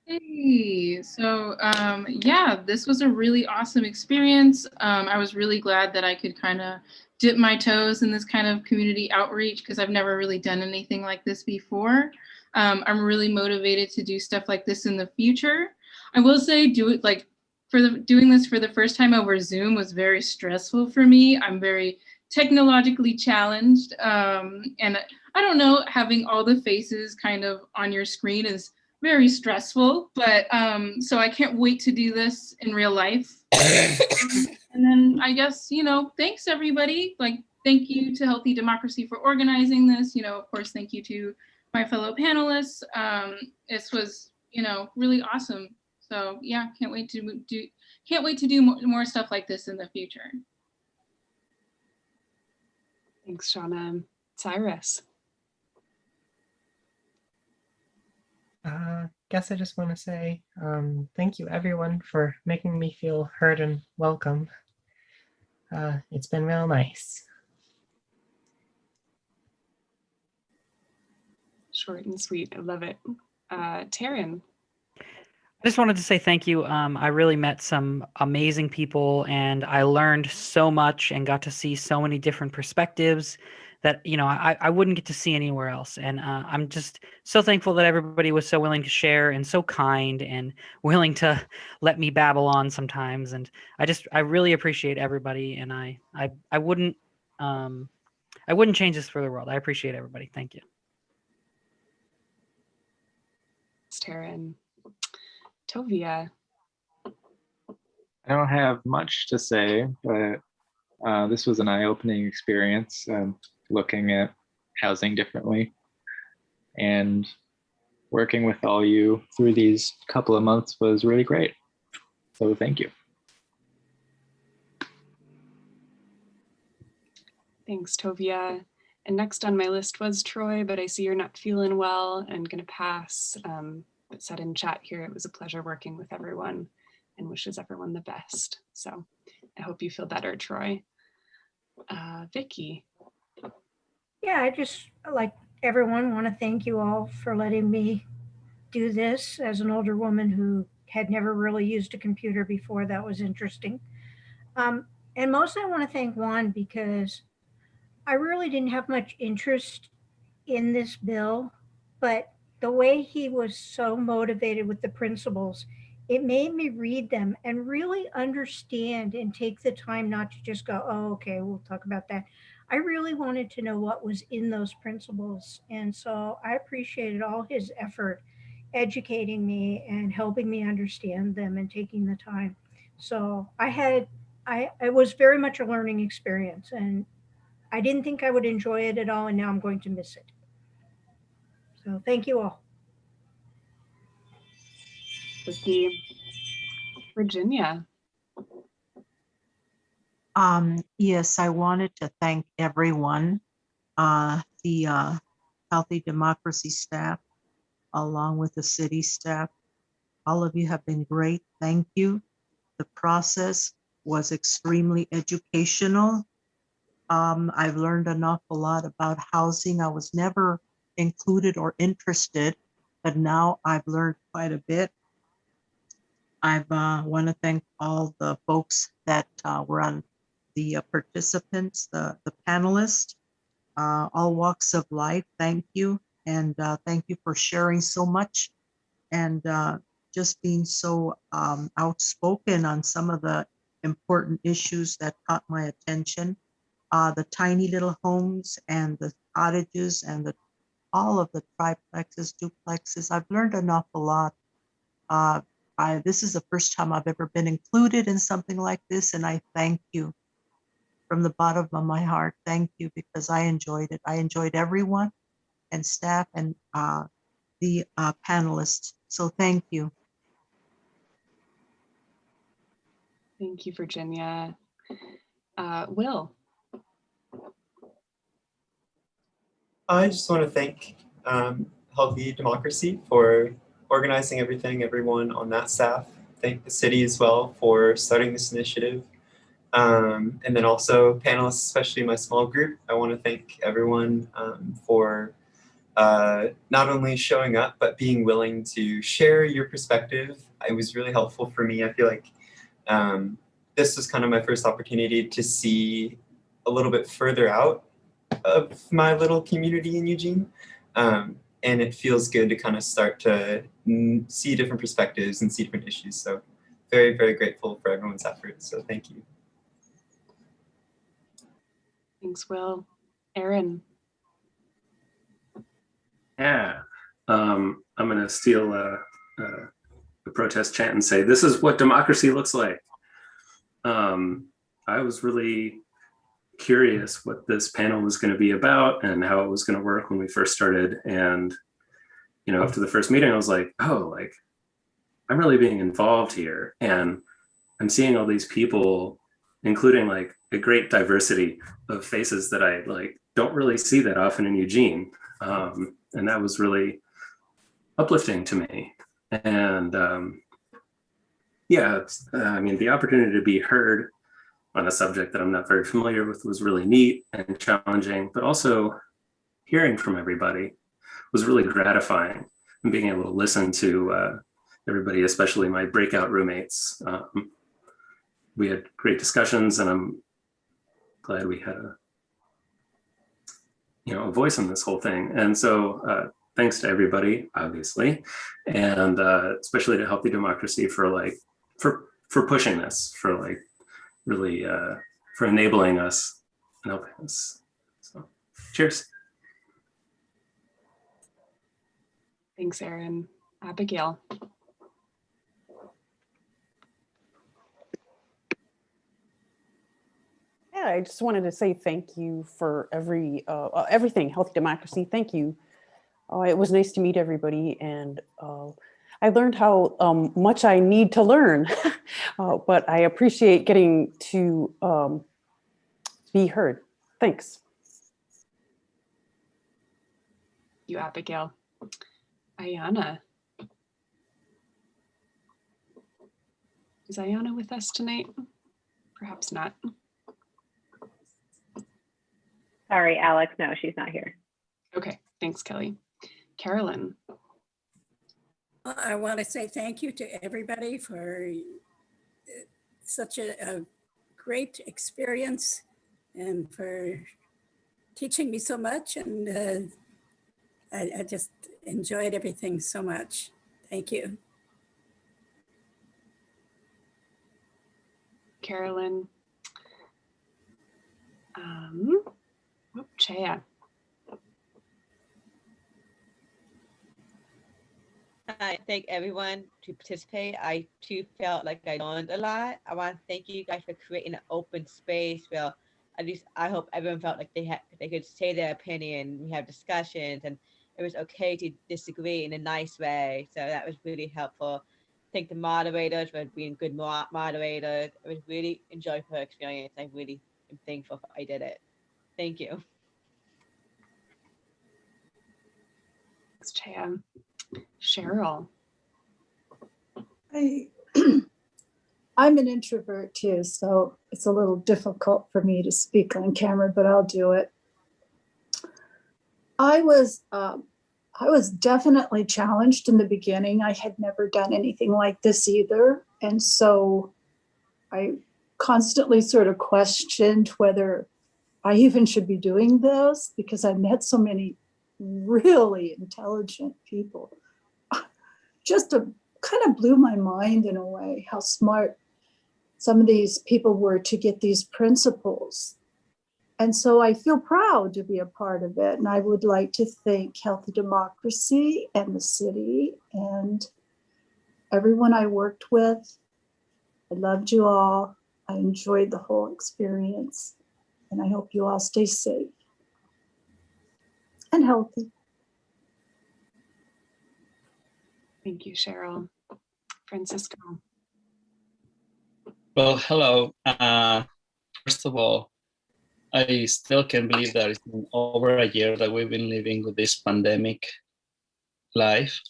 Hey, so yeah, this was a really awesome experience. I was really glad that I could kind of dip my toes in this kind of community outreach because I've never really done anything like this before. I'm really motivated to do stuff like this in the future. I will say doing this for the first time over Zoom was very stressful for me. I'm very technologically challenged. And I don't know, having all the faces kind of on your screen is very stressful, but so I can't wait to do this in real life. And then I guess, thanks everybody. Thank you to Healthy Democracy for organizing this. Of course, thank you to my fellow panelists. This was, really awesome. So yeah, can't wait to do more stuff like this in the future. Thanks, Shauna. Cyrus. Guess I just want to say thank you everyone for making me feel heard and welcome. It's been real nice. Short and sweet. I love it. Taryn. I just wanted to say thank you. I really met some amazing people and I learned so much and got to see so many different perspectives that, I wouldn't get to see anywhere else. And I'm just so thankful that everybody was so willing to share and so kind and willing to let me babble on sometimes. And I really appreciate everybody. And I wouldn't change this for the world. I appreciate everybody. Thank you. Thanks, Taryn. Tovia. I don't have much to say, but this was an eye-opening experience, looking at housing differently. And working with all you through these couple of months was really great. So thank you. Thanks, Tovia. And next on my list was Troy, but I see you're not feeling well and going to pass. But said in chat here, it was a pleasure working with everyone and wishes everyone the best. So I hope you feel better, Troy. Vicky. Yeah, I just, like everyone, want to thank you all for letting me do this as an older woman who had never really used a computer before. That was interesting. And mostly I want to thank Juan because I really didn't have much interest in this bill, but the way he was so motivated with the principles, it made me read them and really understand and take the time not to just go, oh, okay, we'll talk about that. I really wanted to know what was in those principles. And so I appreciated all his effort educating me and helping me understand them and taking the time. So it was very much a learning experience, and I didn't think I would enjoy it at all, and now I'm going to miss it. So thank you all. Vicky. Virginia. Yes, I wanted to thank everyone, the Healthy Democracy staff, along with the city staff. All of you have been great. Thank you. The process was extremely educational. I've learned an awful lot about housing. I was never included or interested, but now I've learned quite a bit. I want to thank all the folks that were on the participants, the panelists. all walks of life. Thank you. And thank you for sharing so much and just being so outspoken on some of the important issues that caught my attention. The tiny little homes and the cottages and all of the triplexes, duplexes. I've learned an awful lot. This is the first time I've ever been included in something like this, and I thank you from the bottom of my heart. Thank you, because I enjoyed it. I enjoyed everyone and staff and the panelists. So thank you. Thank you, Virginia. Will. I just want to thank Healthy Democracy for organizing everything, everyone on that staff. Thank the city as well for starting this initiative. And then also panelists, especially my small group. I want to thank everyone for not only showing up, but being willing to share your perspective. It was really helpful for me. I feel like this was kind of my first opportunity to see a little bit further out of my little community in Eugene. And it feels good to kind of start to see different perspectives and see different issues. So very, very grateful for everyone's efforts. So thank you. Thanks, Will. Aaron. Yeah, I'm going to steal a protest chant and say, this is what democracy looks like. I was really curious what this panel was going to be about and how it was going to work when we first started. And, you know, after the first meeting, I was like, oh, like, I'm really being involved here. And I'm seeing all these people, including like a great diversity of faces that I like don't really see that often in Eugene. And that was really uplifting to me. And yeah, I mean, the opportunity to be heard on a subject that I'm not very familiar with was really neat and challenging, but also hearing from everybody was really gratifying, and being able to listen to everybody, especially my breakout roommates. We had great discussions, and I'm glad we had a voice in this whole thing. And so thanks to everybody, obviously, and especially to Healthy Democracy for pushing this, for like really for enabling us and helping us. So cheers. Thanks, Aaron. Abigail. Yeah, I just wanted to say thank you for everything, Healthy Democracy. Thank you. It was nice to meet everybody, and I learned how much I need to learn, but I appreciate getting to be heard. Thanks. You, Abigail. Ayana. Is Ayana with us tonight? Perhaps not. Sorry, Alex. No, she's not here. Okay, thanks, Kelly. Carolyn. I want to say thank you to everybody for such a great experience and for teaching me so much. And I just enjoyed everything so much. Thank you. Carolyn. Chaya. I thank everyone to participate. I too felt like I learned a lot. I want to thank you guys for creating an open space where at least I hope everyone felt like they could say their opinion. We have discussions and it was okay to disagree in a nice way. So that was really helpful. Thank the moderators for being good moderators. It was really enjoyable experience. I really am thankful I did it. Thank you. Thanks, Chaya. Cheryl. I'm an introvert too, so it's a little difficult for me to speak on camera, but I'll do it. I was definitely challenged in the beginning. I had never done anything like this either. And so I constantly sort of questioned whether I even should be doing this because I've met so many really intelligent people. Just kind of blew my mind in a way how smart some of these people were to get these principles. And so I feel proud to be a part of it. And I would like to thank Healthy Democracy and the city and everyone I worked with. I loved you all. I enjoyed the whole experience. And I hope you all stay safe and healthy. Thank you, Cheryl. Francisco. Well, hello. First of all, I still can't believe that it's been over a year that we've been living with this pandemic life.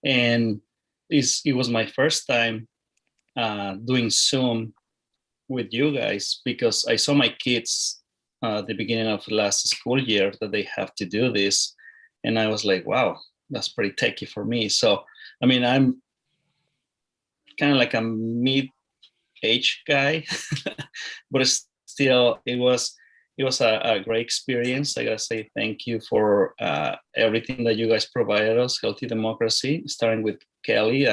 And it was my first time doing Zoom with you guys because I saw my kids at the beginning of last school year that they have to do this. And I was like, wow, that's pretty techy for me. So, I mean, I'm kind of like a mid-age guy, but still, it was a great experience. I gotta say thank you for everything that you guys provided us. Healthy Democracy, starting with Kelly.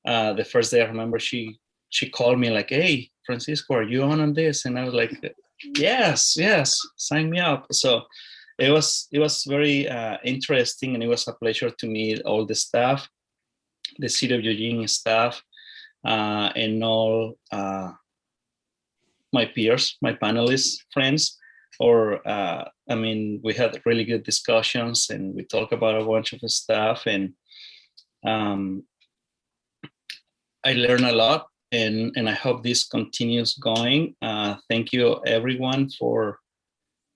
The first day I remember she called me like, "Hey, Francisco, are you on this?" And I was like, "Yes, sign me up." So it was very interesting, and it was a pleasure to meet all the staff, the City of Eugene staff, and all my peers, my panelists, friends. I mean, we had really good discussions and we talked about a bunch of stuff, and I learned a lot, and I hope this continues going. Thank you everyone for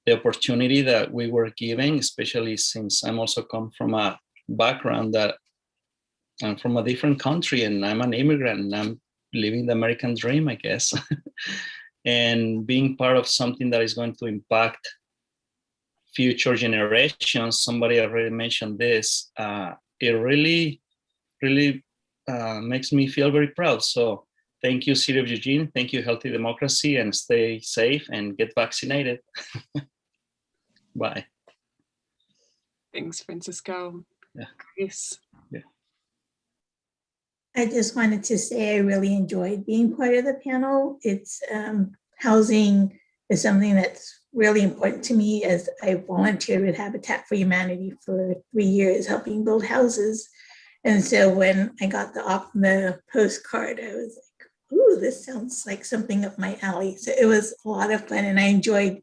the opportunity that we were given, especially since I'm also come from a background that I'm from a different country and I'm an immigrant and I'm living the American dream, I guess. And being part of something that is going to impact future generations. Somebody already mentioned this. It really makes me feel very proud. So thank you, City of Eugene. Thank you, Healthy Democracy, and stay safe and get vaccinated. Bye. Thanks, Francisco. Yeah. Grace. Yeah. I just wanted to say I really enjoyed being part of the panel. It's housing is something that's really important to me, as I volunteered with Habitat for Humanity for 3 years helping build houses. And so when I got the postcard, I was like, ooh, this sounds like something up my alley. So it was a lot of fun, and I enjoyed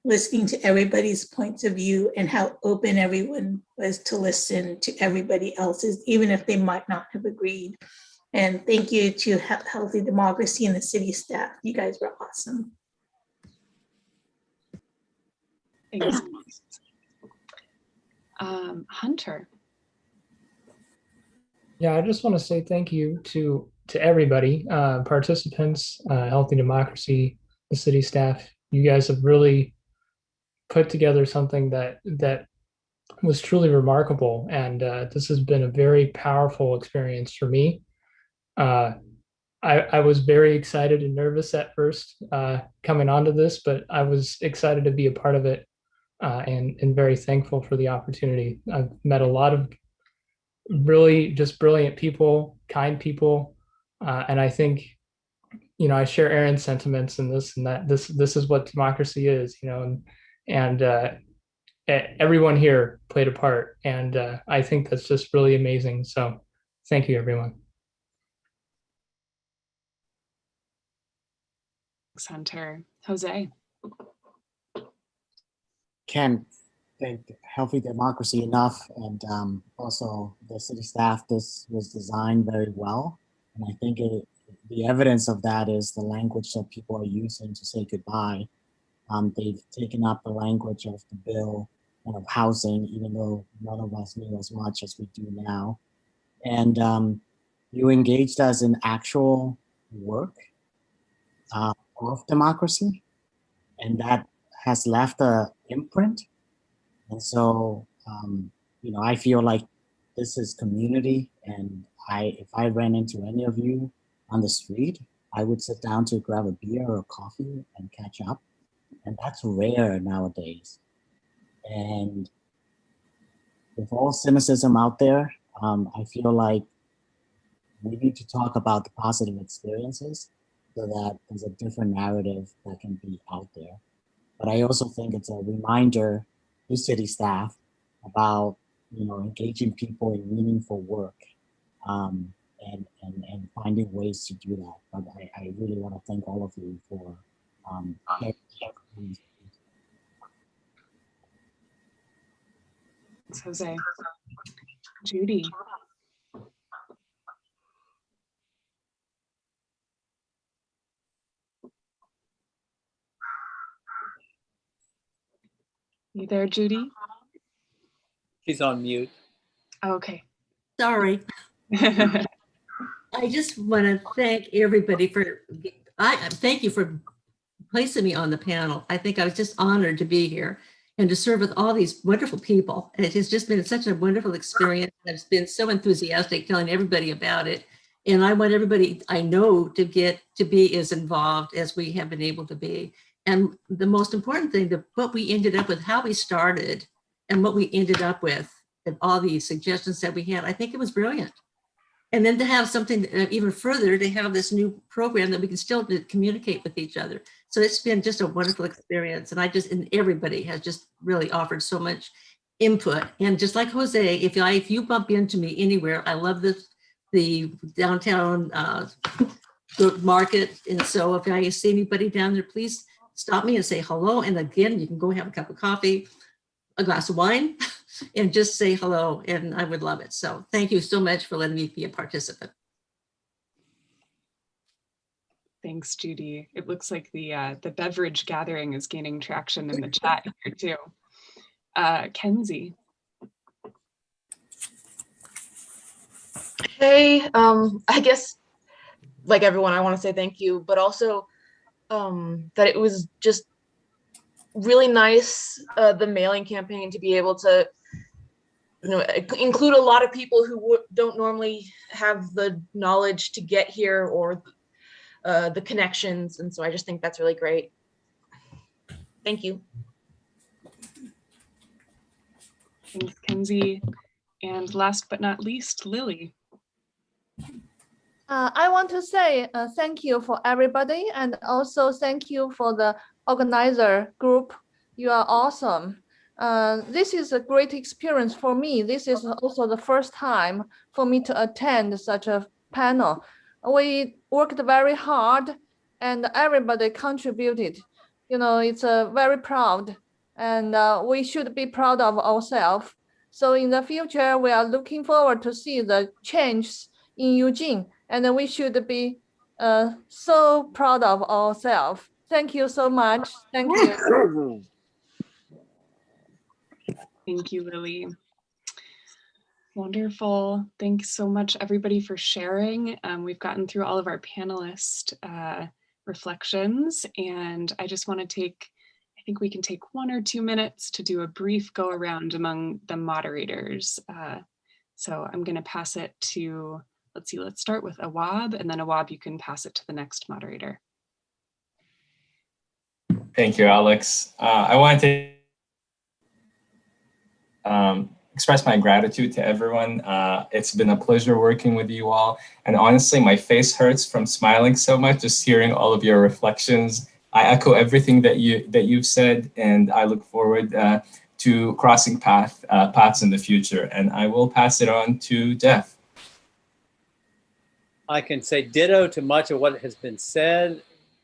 listening to everybody's points of view and how open everyone was to listen to everybody else's, even if they might not have agreed. And thank you to Healthy Democracy and the city staff. You guys were awesome. Thanks. Hunter. Yeah, I just want to say thank you to everybody, participants, Healthy Democracy, the city staff. You guys have really put together something that was truly remarkable, and this has been a very powerful experience for me. I was very excited and nervous at first coming onto this, but I was excited to be a part of it, and very thankful for the opportunity. I've met a lot of really just brilliant people, kind people, and I think, you know, I share Aaron's sentiments in this and that. This is what democracy is, you know, and everyone here played a part, and I think that's just really amazing. So, thank you, everyone. Thanks, Hunter. Jose. Can't thank Healthy Democracy enough, and also the city staff. This was designed very well, and I think the evidence of that is the language that people are using to say goodbye. They've taken up the language of the bill and of housing, even though none of us knew as much as we do now. And you engaged us in actual work of democracy, and that has left a imprint. And so, you know, I feel like this is community, and if I ran into any of you on the street, I would sit down to grab a beer or a coffee and catch up. And that's rare nowadays. And with all cynicism out there, I feel like we need to talk about the positive experiences so that there's a different narrative that can be out there. But I also think it's a reminder to city staff about, engaging people in meaningful work, and finding ways to do that. But I really want to thank all of you for Thanks, Jose. Judy. You there, Judy? She's on mute. Okay. Sorry. I just want to thank everybody thank you for placing me on the panel. I think I was just honored to be here and to serve with all these wonderful people. It has just been such a wonderful experience. I've been so enthusiastic telling everybody about it. And I want everybody I know to get to be as involved as we have been able to be. And the most important thing, what we ended up with, how we started and what we ended up with, and all the suggestions that we had, I think it was brilliant. And then to have something even further, to have this new program that we can still communicate with each other. So it's been just a wonderful experience. And everybody has just really offered so much input. And just like Jose, if you bump into me anywhere, I love the downtown market. And so if I see anybody down there, please stop me and say hello. And again, you can go have a cup of coffee, a glass of wine, and just say hello, and I would love it. So thank you so much for letting me be a participant. Thanks, Judy. It looks like the beverage gathering is gaining traction in the chat here too. Kenzie. Hey, I guess like everyone, I want to say thank you, but also that it was just really nice, the mailing campaign, to be able to include a lot of people who don't normally have the knowledge to get here or the connections. And so I just think that's really great. Thank you. Thanks, Kenzie. And last but not least, Lily. I want to say thank you for everybody, and also thank you for the organizer group. You are awesome. This is a great experience for me. This is also the first time for me to attend such a panel. We worked very hard and everybody contributed. It's very proud, and we should be proud of ourselves. So in the future, we are looking forward to see the change in Eugene, and we should be so proud of ourselves. Thank you so much. Thank you. Thank you, Lily. Wonderful. Thanks so much, everybody, for sharing. We've gotten through all of our panelist reflections, and I just want to I think we can take 1 or 2 minutes to do a brief go around among the moderators. So I'm going to pass it to, let's start with Awab, and then Awab, you can pass it to the next moderator. Thank you, Alex. I wanted to express my gratitude to everyone. It's been a pleasure working with you all. And honestly, my face hurts from smiling so much, just hearing all of your reflections. I echo everything that you've said, and I look forward to crossing paths in the future. And I will pass it on to Jeff. I can say ditto to much of what has been said.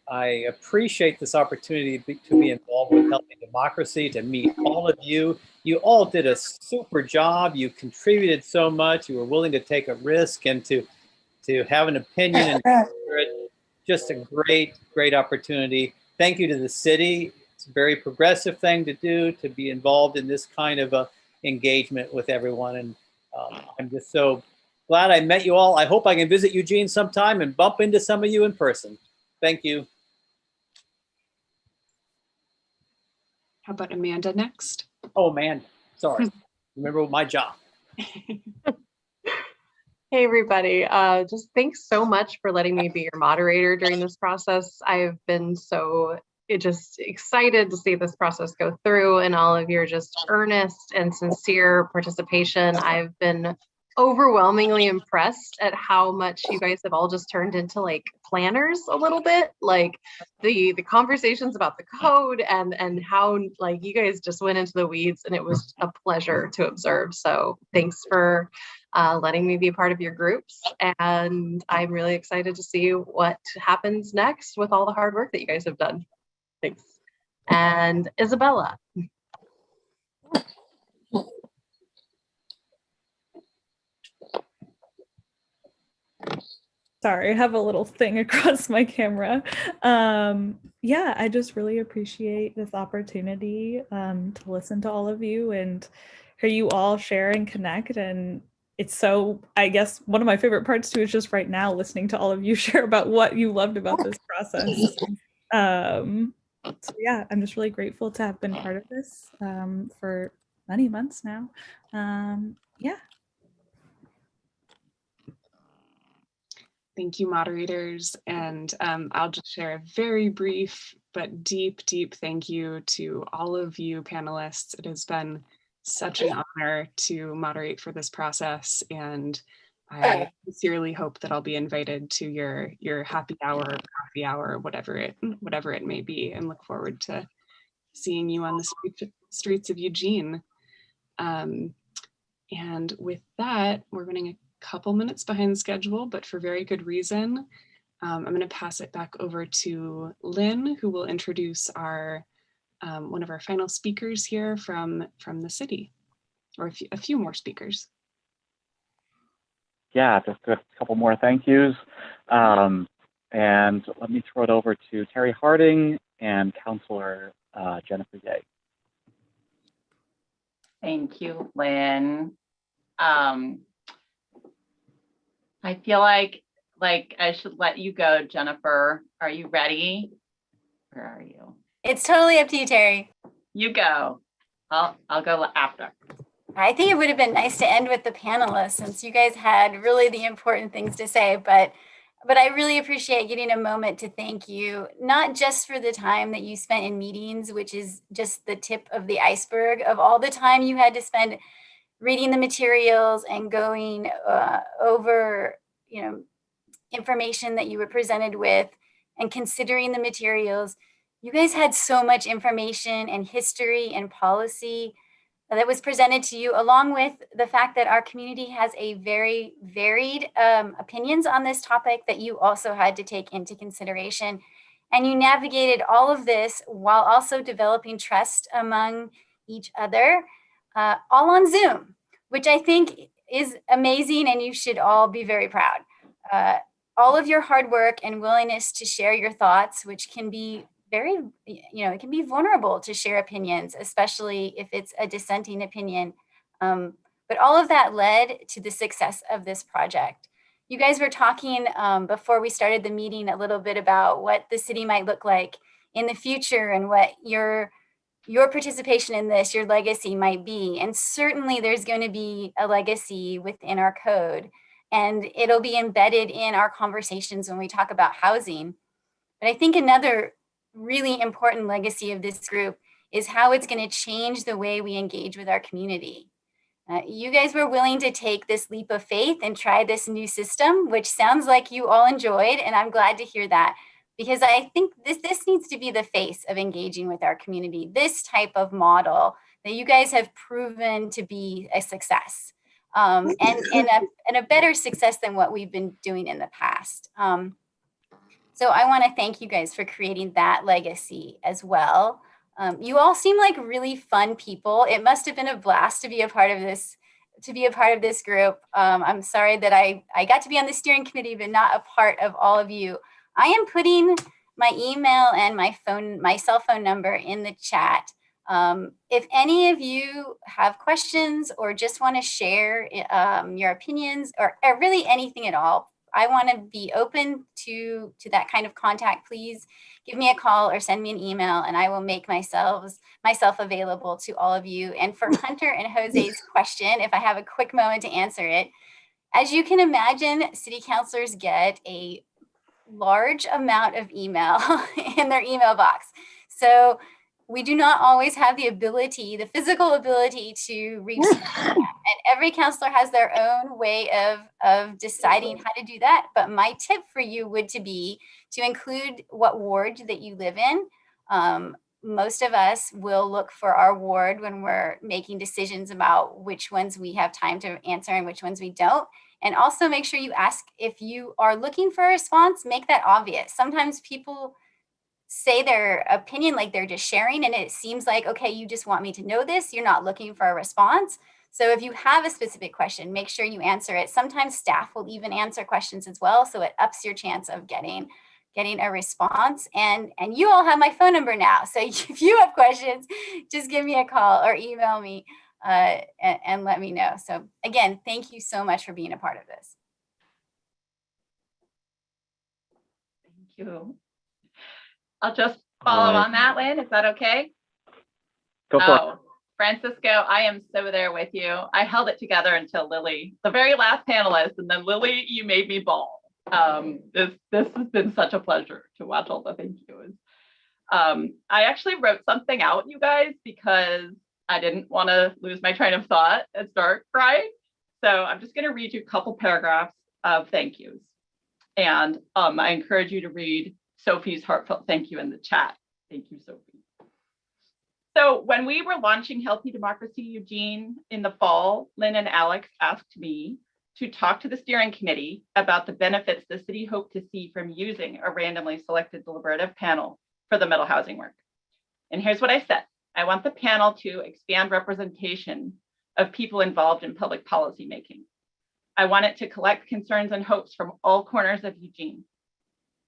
I appreciate this opportunity to be involved with Healthy Democracy, to meet all of you. You all did a super job. You contributed so much. You were willing to take a risk and to have an opinion. And just a great, great opportunity. Thank you to the city. It's a very progressive thing to do, to be involved in this kind of engagement with everyone. And I'm just so glad I met you all. I hope I can visit Eugene sometime and bump into some of you in person. Thank you. How about Amanda next? Oh, man, sorry. Remember my job. Hey, everybody. Just thanks so much for letting me be your moderator during this process. I've been so just excited to see this process go through and all of your just earnest and sincere participation. I've been overwhelmingly impressed at how much you guys have all just turned into like planners a little bit, like the conversations about the code and how like you guys just went into the weeds, and it was a pleasure to observe. So thanks for letting me be a part of your groups, and I'm really excited to see what happens next with all the hard work that you guys have done. Thanks. And Isabella. Sorry, I have a little thing across my camera. Yeah, I just really appreciate this opportunity to listen to all of you and hear you all share and connect. And it's so, I guess one of my favorite parts too is just right now listening to all of you share about what you loved about this process. So yeah, I'm just really grateful to have been part of this for many months now. Yeah. Thank you, moderators. And I'll just share a very brief but deep, deep thank you to all of you panelists. It has been such an honor to moderate for this process. And I sincerely hope that I'll be invited to your happy hour, coffee hour, whatever it may be, and look forward to seeing you on the streets of Eugene. And with that, we're running a couple minutes behind schedule, but for very good reason. I'm going to pass it back over to Lynn, who will introduce our one of our final speakers here from the city, or a few more speakers. Yeah, just a couple more thank yous. And let me throw it over to Terry Harding and Councilor Jennifer Ye. Thank you, Lynn. I feel like I should let you go, Jennifer. Are you ready? Where are you? It's totally up to you, Terry. You go. I'll go after. I think it would have been nice to end with the panelists since you guys had really the important things to say, but I really appreciate getting a moment to thank you, not just for the time that you spent in meetings, which is just the tip of the iceberg of all the time you had to spend reading the materials and going over, information that you were presented with and considering the materials. You guys had so much information and history and policy that was presented to you, along with the fact that our community has a very varied opinions on this topic that you also had to take into consideration. And you navigated all of this while also developing trust among each other, all on Zoom, which I think is amazing, and you should all be very proud. All of your hard work and willingness to share your thoughts, which can be very, it can be vulnerable to share opinions, especially if it's a dissenting opinion. But all of that led to the success of this project. You guys were talking before we started the meeting a little bit about what the city might look like in the future and what your participation in this, your legacy might be. And certainly there's going to be a legacy within our code, and it'll be embedded in our conversations when we talk about housing. But I think another really important legacy of this group is how it's going to change the way we engage with our community. You guys were willing to take this leap of faith and try this new system, which sounds like you all enjoyed, and I'm glad to hear that, because I think this needs to be the face of engaging with our community, this type of model that you guys have proven to be a success, and a better success than what we've been doing in the past. So I want to thank you guys for creating that legacy as well. You all seem like really fun people. It must have been a blast to be a part of this group. I'm sorry that I got to be on the steering committee, but not a part of all of you. I am putting my email and my cell phone number in the chat. If any of you have questions or just want to share your opinions or really anything at all, I want to be open to that kind of contact. Please give me a call or send me an email, and I will make myself available to all of you. And for Hunter and Jose's question, if I have a quick moment to answer it, as you can imagine, city councilors get a large amount of email in their email box. So we do not always have the ability, the physical ability to reach and every counselor has their own way of deciding how to do that. But my tip for you would be to include what ward that you live in. Most of us will look for our ward when we're making decisions about which ones we have time to answer and which ones we don't. And also make sure you ask, if you are looking for a response, make that obvious. Sometimes people say their opinion like they're just sharing, and it seems like, okay, you just want me to know this, you're not looking for a response. So if you have a specific question, make sure you answer it. Sometimes staff will even answer questions as well, so it ups your chance of getting a response. And you all have my phone number now, so if you have questions, just give me a call or email me and let me know. So again, thank you so much for being a part of this. Thank you. I'll just follow on that, Lynn. Is that okay? Go for it. Francisco, I am so there with you. I held it together until Lily, the very last panelist, and then Lily, you made me bawl. This has been such a pleasure to watch all the thank yous. I actually wrote something out, you guys, because I didn't want to lose my train of thought and start crying. So I'm just going to read you a couple paragraphs of thank yous. And I encourage you to read Sophie's heartfelt thank you in the chat. Thank you, Sophie. So when we were launching Healthy Democracy Eugene in the fall, Lynn and Alex asked me to talk to the steering committee about the benefits the city hoped to see from using a randomly selected deliberative panel for the middle housing work. And here's what I said. I want the panel to expand representation of people involved in public policy making. I want it to collect concerns and hopes from all corners of Eugene.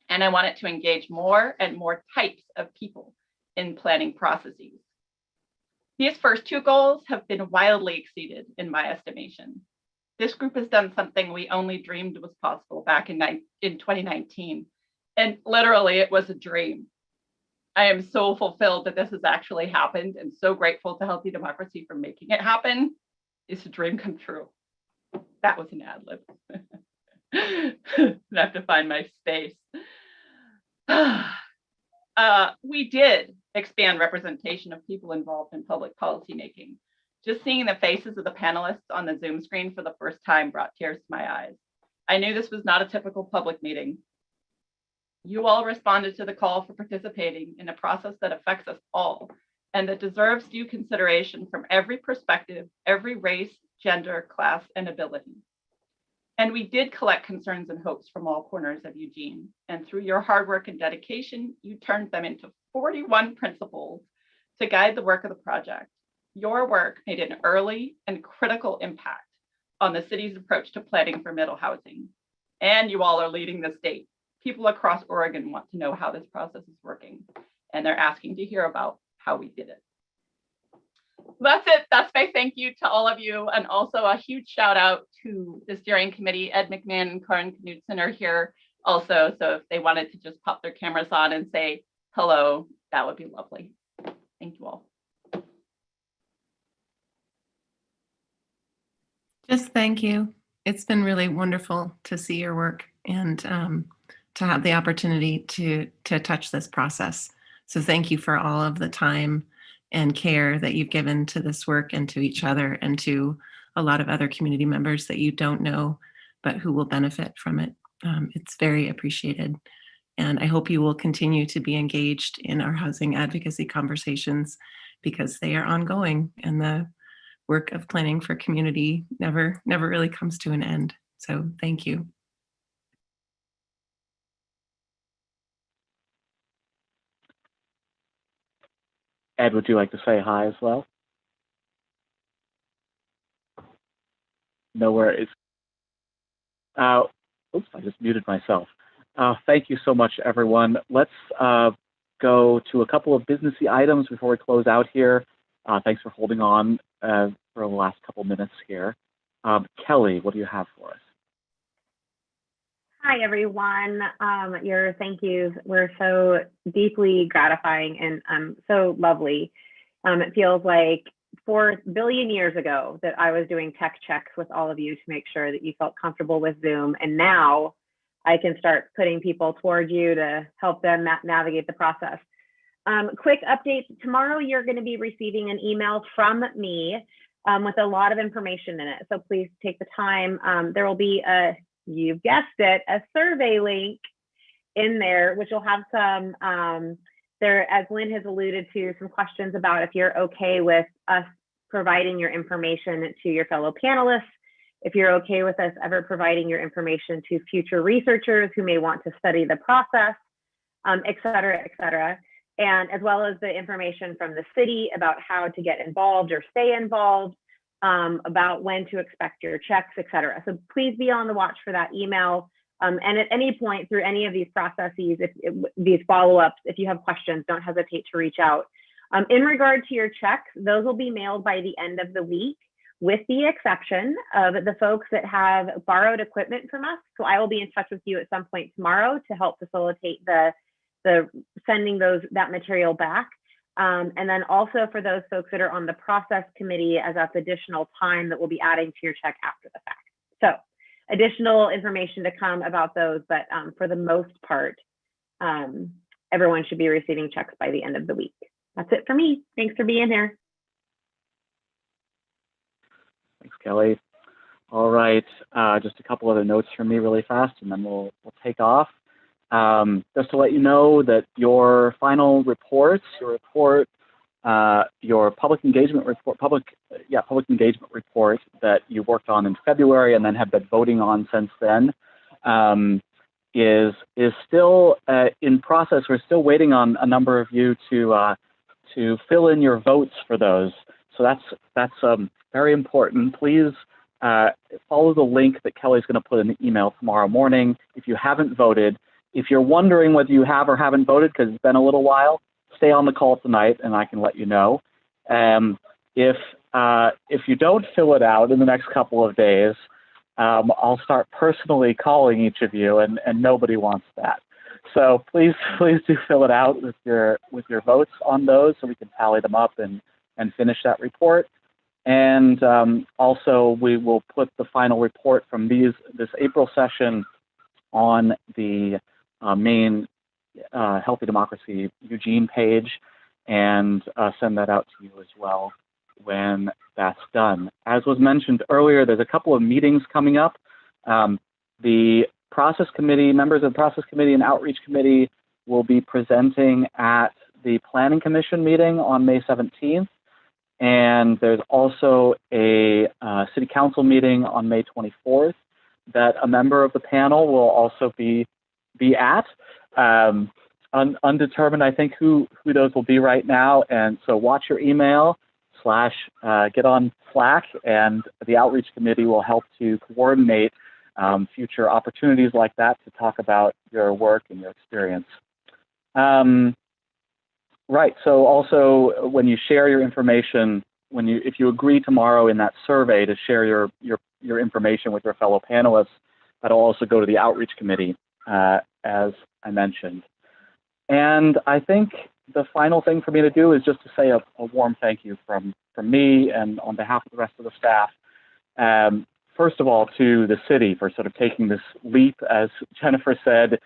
And I want it to engage more and more types of people in planning processes. These first two goals have been wildly exceeded in my estimation. This group has done something we only dreamed was possible back in 2019. And literally it was a dream. I am so fulfilled that this has actually happened and so grateful to Healthy Democracy for making it happen. It's a dream come true. That was an ad lib. I have to find my space. We did expand representation of people involved in public policy making. Just seeing the faces of the panelists on the Zoom screen for the first time brought tears to my eyes. I knew this was not a typical public meeting. You all responded to the call for participating in a process that affects us all and that deserves due consideration from every perspective, every race, gender, class, and ability. And we did collect concerns and hopes from all corners of Eugene. And through your hard work and dedication, you turned them into 41 principles to guide the work of the project. Your work made an early and critical impact on the city's approach to planning for middle housing. And you all are leading the state. People across Oregon want to know how this process is working, and they're asking to hear about how we did it. That's it. That's my thank you to all of you. And also a huge shout out to the steering committee. Ed McMahon and Karin Knudsen are here also. So if they wanted to just pop their cameras on and say hello, that would be lovely. Thank you all. Just thank you. It's been really wonderful to see your work and to have the opportunity to touch this process. So thank you for all of the time and care that you've given to this work and to each other and to a lot of other community members that you don't know, but who will benefit from it. It's very appreciated. And I hope you will continue to be engaged in our housing advocacy conversations because they are ongoing and the work of planning for community never really comes to an end. So thank you. Ed, would you like to say hi as well? No worries. Oops, I just muted myself. Thank you so much, everyone. Let's go to a couple of businessy items before we close out here. Thanks for holding on for the last couple minutes here. Kelly, what do you have for us? Hi, everyone. Your thank yous were so deeply gratifying and so lovely. It feels like 4 billion years ago that I was doing tech checks with all of you to make sure that you felt comfortable with Zoom. And now I can start putting people towards you to help them navigate the process. Quick update, tomorrow you're going to be receiving an email from me with a lot of information in it. So please take the time. There will be you've guessed it, a survey link in there, which will have some, as Lynn has alluded to, some questions about if you're okay with us providing your information to your fellow panelists, if you're okay with us ever providing your information to future researchers who may want to study the process, et cetera, and as well as the information from the city about how to get involved or stay involved, about when to expect your checks, et cetera. So please be on the watch for that email. And at any point through any of these processes, these follow-ups, if you have questions, don't hesitate to reach out. In regard to your checks, those will be mailed by the end of the week, with the exception of the folks that have borrowed equipment from us. So I will be in touch with you at some point tomorrow to help facilitate the sending that material back. And then also for those folks that are on the process committee, as that's additional time that we'll be adding to your check after the fact. So additional information to come about those, but for the most part, everyone should be receiving checks by the end of the week. That's it for me. Thanks for being here. Thanks, Kelly. All right, just a couple other notes from me really fast, and then we'll take off. Just to let you know that your final reports, your public engagement report, public engagement report that you worked on in February and then have been voting on since then, is still in process. We're still waiting on a number of you to fill in your votes for those. So that's very important. Please follow the link that Kelly's going to put in the email tomorrow morning. If you haven't voted, if you're wondering whether you have or haven't voted because it's been a little while, stay on the call tonight and I can let you know. If you don't fill it out in the next couple of days, I'll start personally calling each of you, and nobody wants that. So please do fill it out with your votes on those so we can tally them up and finish that report. And also we will put the final report from this April session on the main Healthy Democracy Eugene page and send that out to you as well when that's done. As was mentioned earlier, there's a couple of meetings coming up. The process committee, members of the process committee and outreach committee will be presenting at the Planning Commission meeting on May 17th. And there's also a city council meeting on May 24th that a member of the panel will also be at. Undetermined, I think, who those will be right now. And so watch your email / get on Slack, and the outreach committee will help to coordinate future opportunities like that to talk about your work and your experience. Right, so also when you share your information, if you agree tomorrow in that survey to share your information with your fellow panelists, that'll also go to the outreach committee, as I mentioned. And I think the final thing for me to do is just to say a warm thank you from me and on behalf of the rest of the staff. First of all, to the city for sort of taking this leap, as Jennifer said.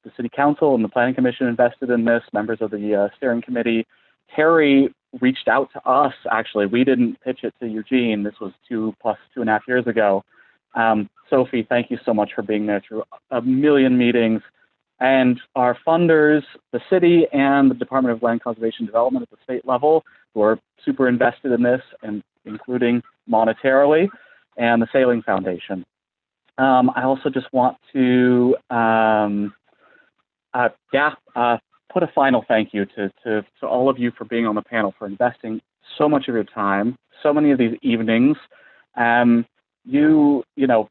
The City Council and the Planning Commission invested in this, members of the steering committee. Terry reached out to us, actually. We didn't pitch it to Eugene. This was 2.5 years ago. Sophie, thank you so much for being there through a million meetings. And our funders, the city and the Department of Land Conservation Development at the state level, who are super invested in this, and including monetarily, and the Sailing Foundation. I also just want to put a final thank you to all of you for being on the panel, for investing so much of your time, so many of these evenings. You know,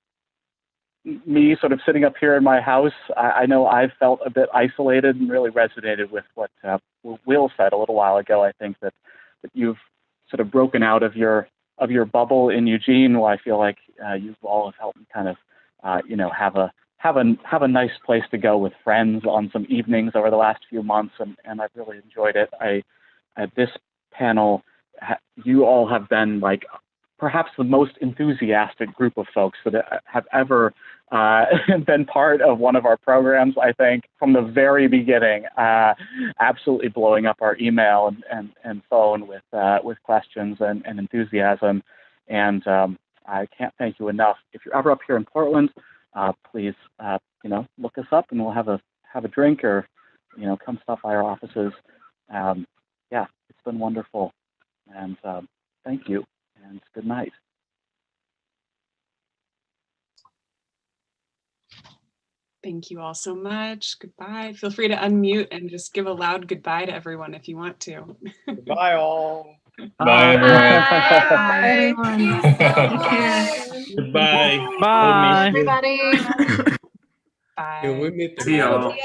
me sort of sitting up here in my house, I know I've felt a bit isolated and really resonated with what Will said a little while ago. I think that you've sort of broken out of your bubble in Eugene, where I feel like you all have helped me kind of have a nice place to go with friends on some evenings over the last few months, and I've really enjoyed it. At this panel, you all have been like perhaps the most enthusiastic group of folks that have ever been part of one of our programs, I think, from the very beginning, absolutely blowing up our email and phone with questions and enthusiasm. And I can't thank you enough. If you're ever up here in Portland, please, look us up and we'll have a drink or, come stop by our offices. Yeah, it's been wonderful. And thank you and good night. Thank you all so much. Goodbye. Feel free to unmute and just give a loud goodbye to everyone if you want to. Goodbye, all. Bye, everyone. Bye, everyone. Thank you so Take care. much. Goodbye. Bye. Everybody. Bye. Till we meet See y'all. again.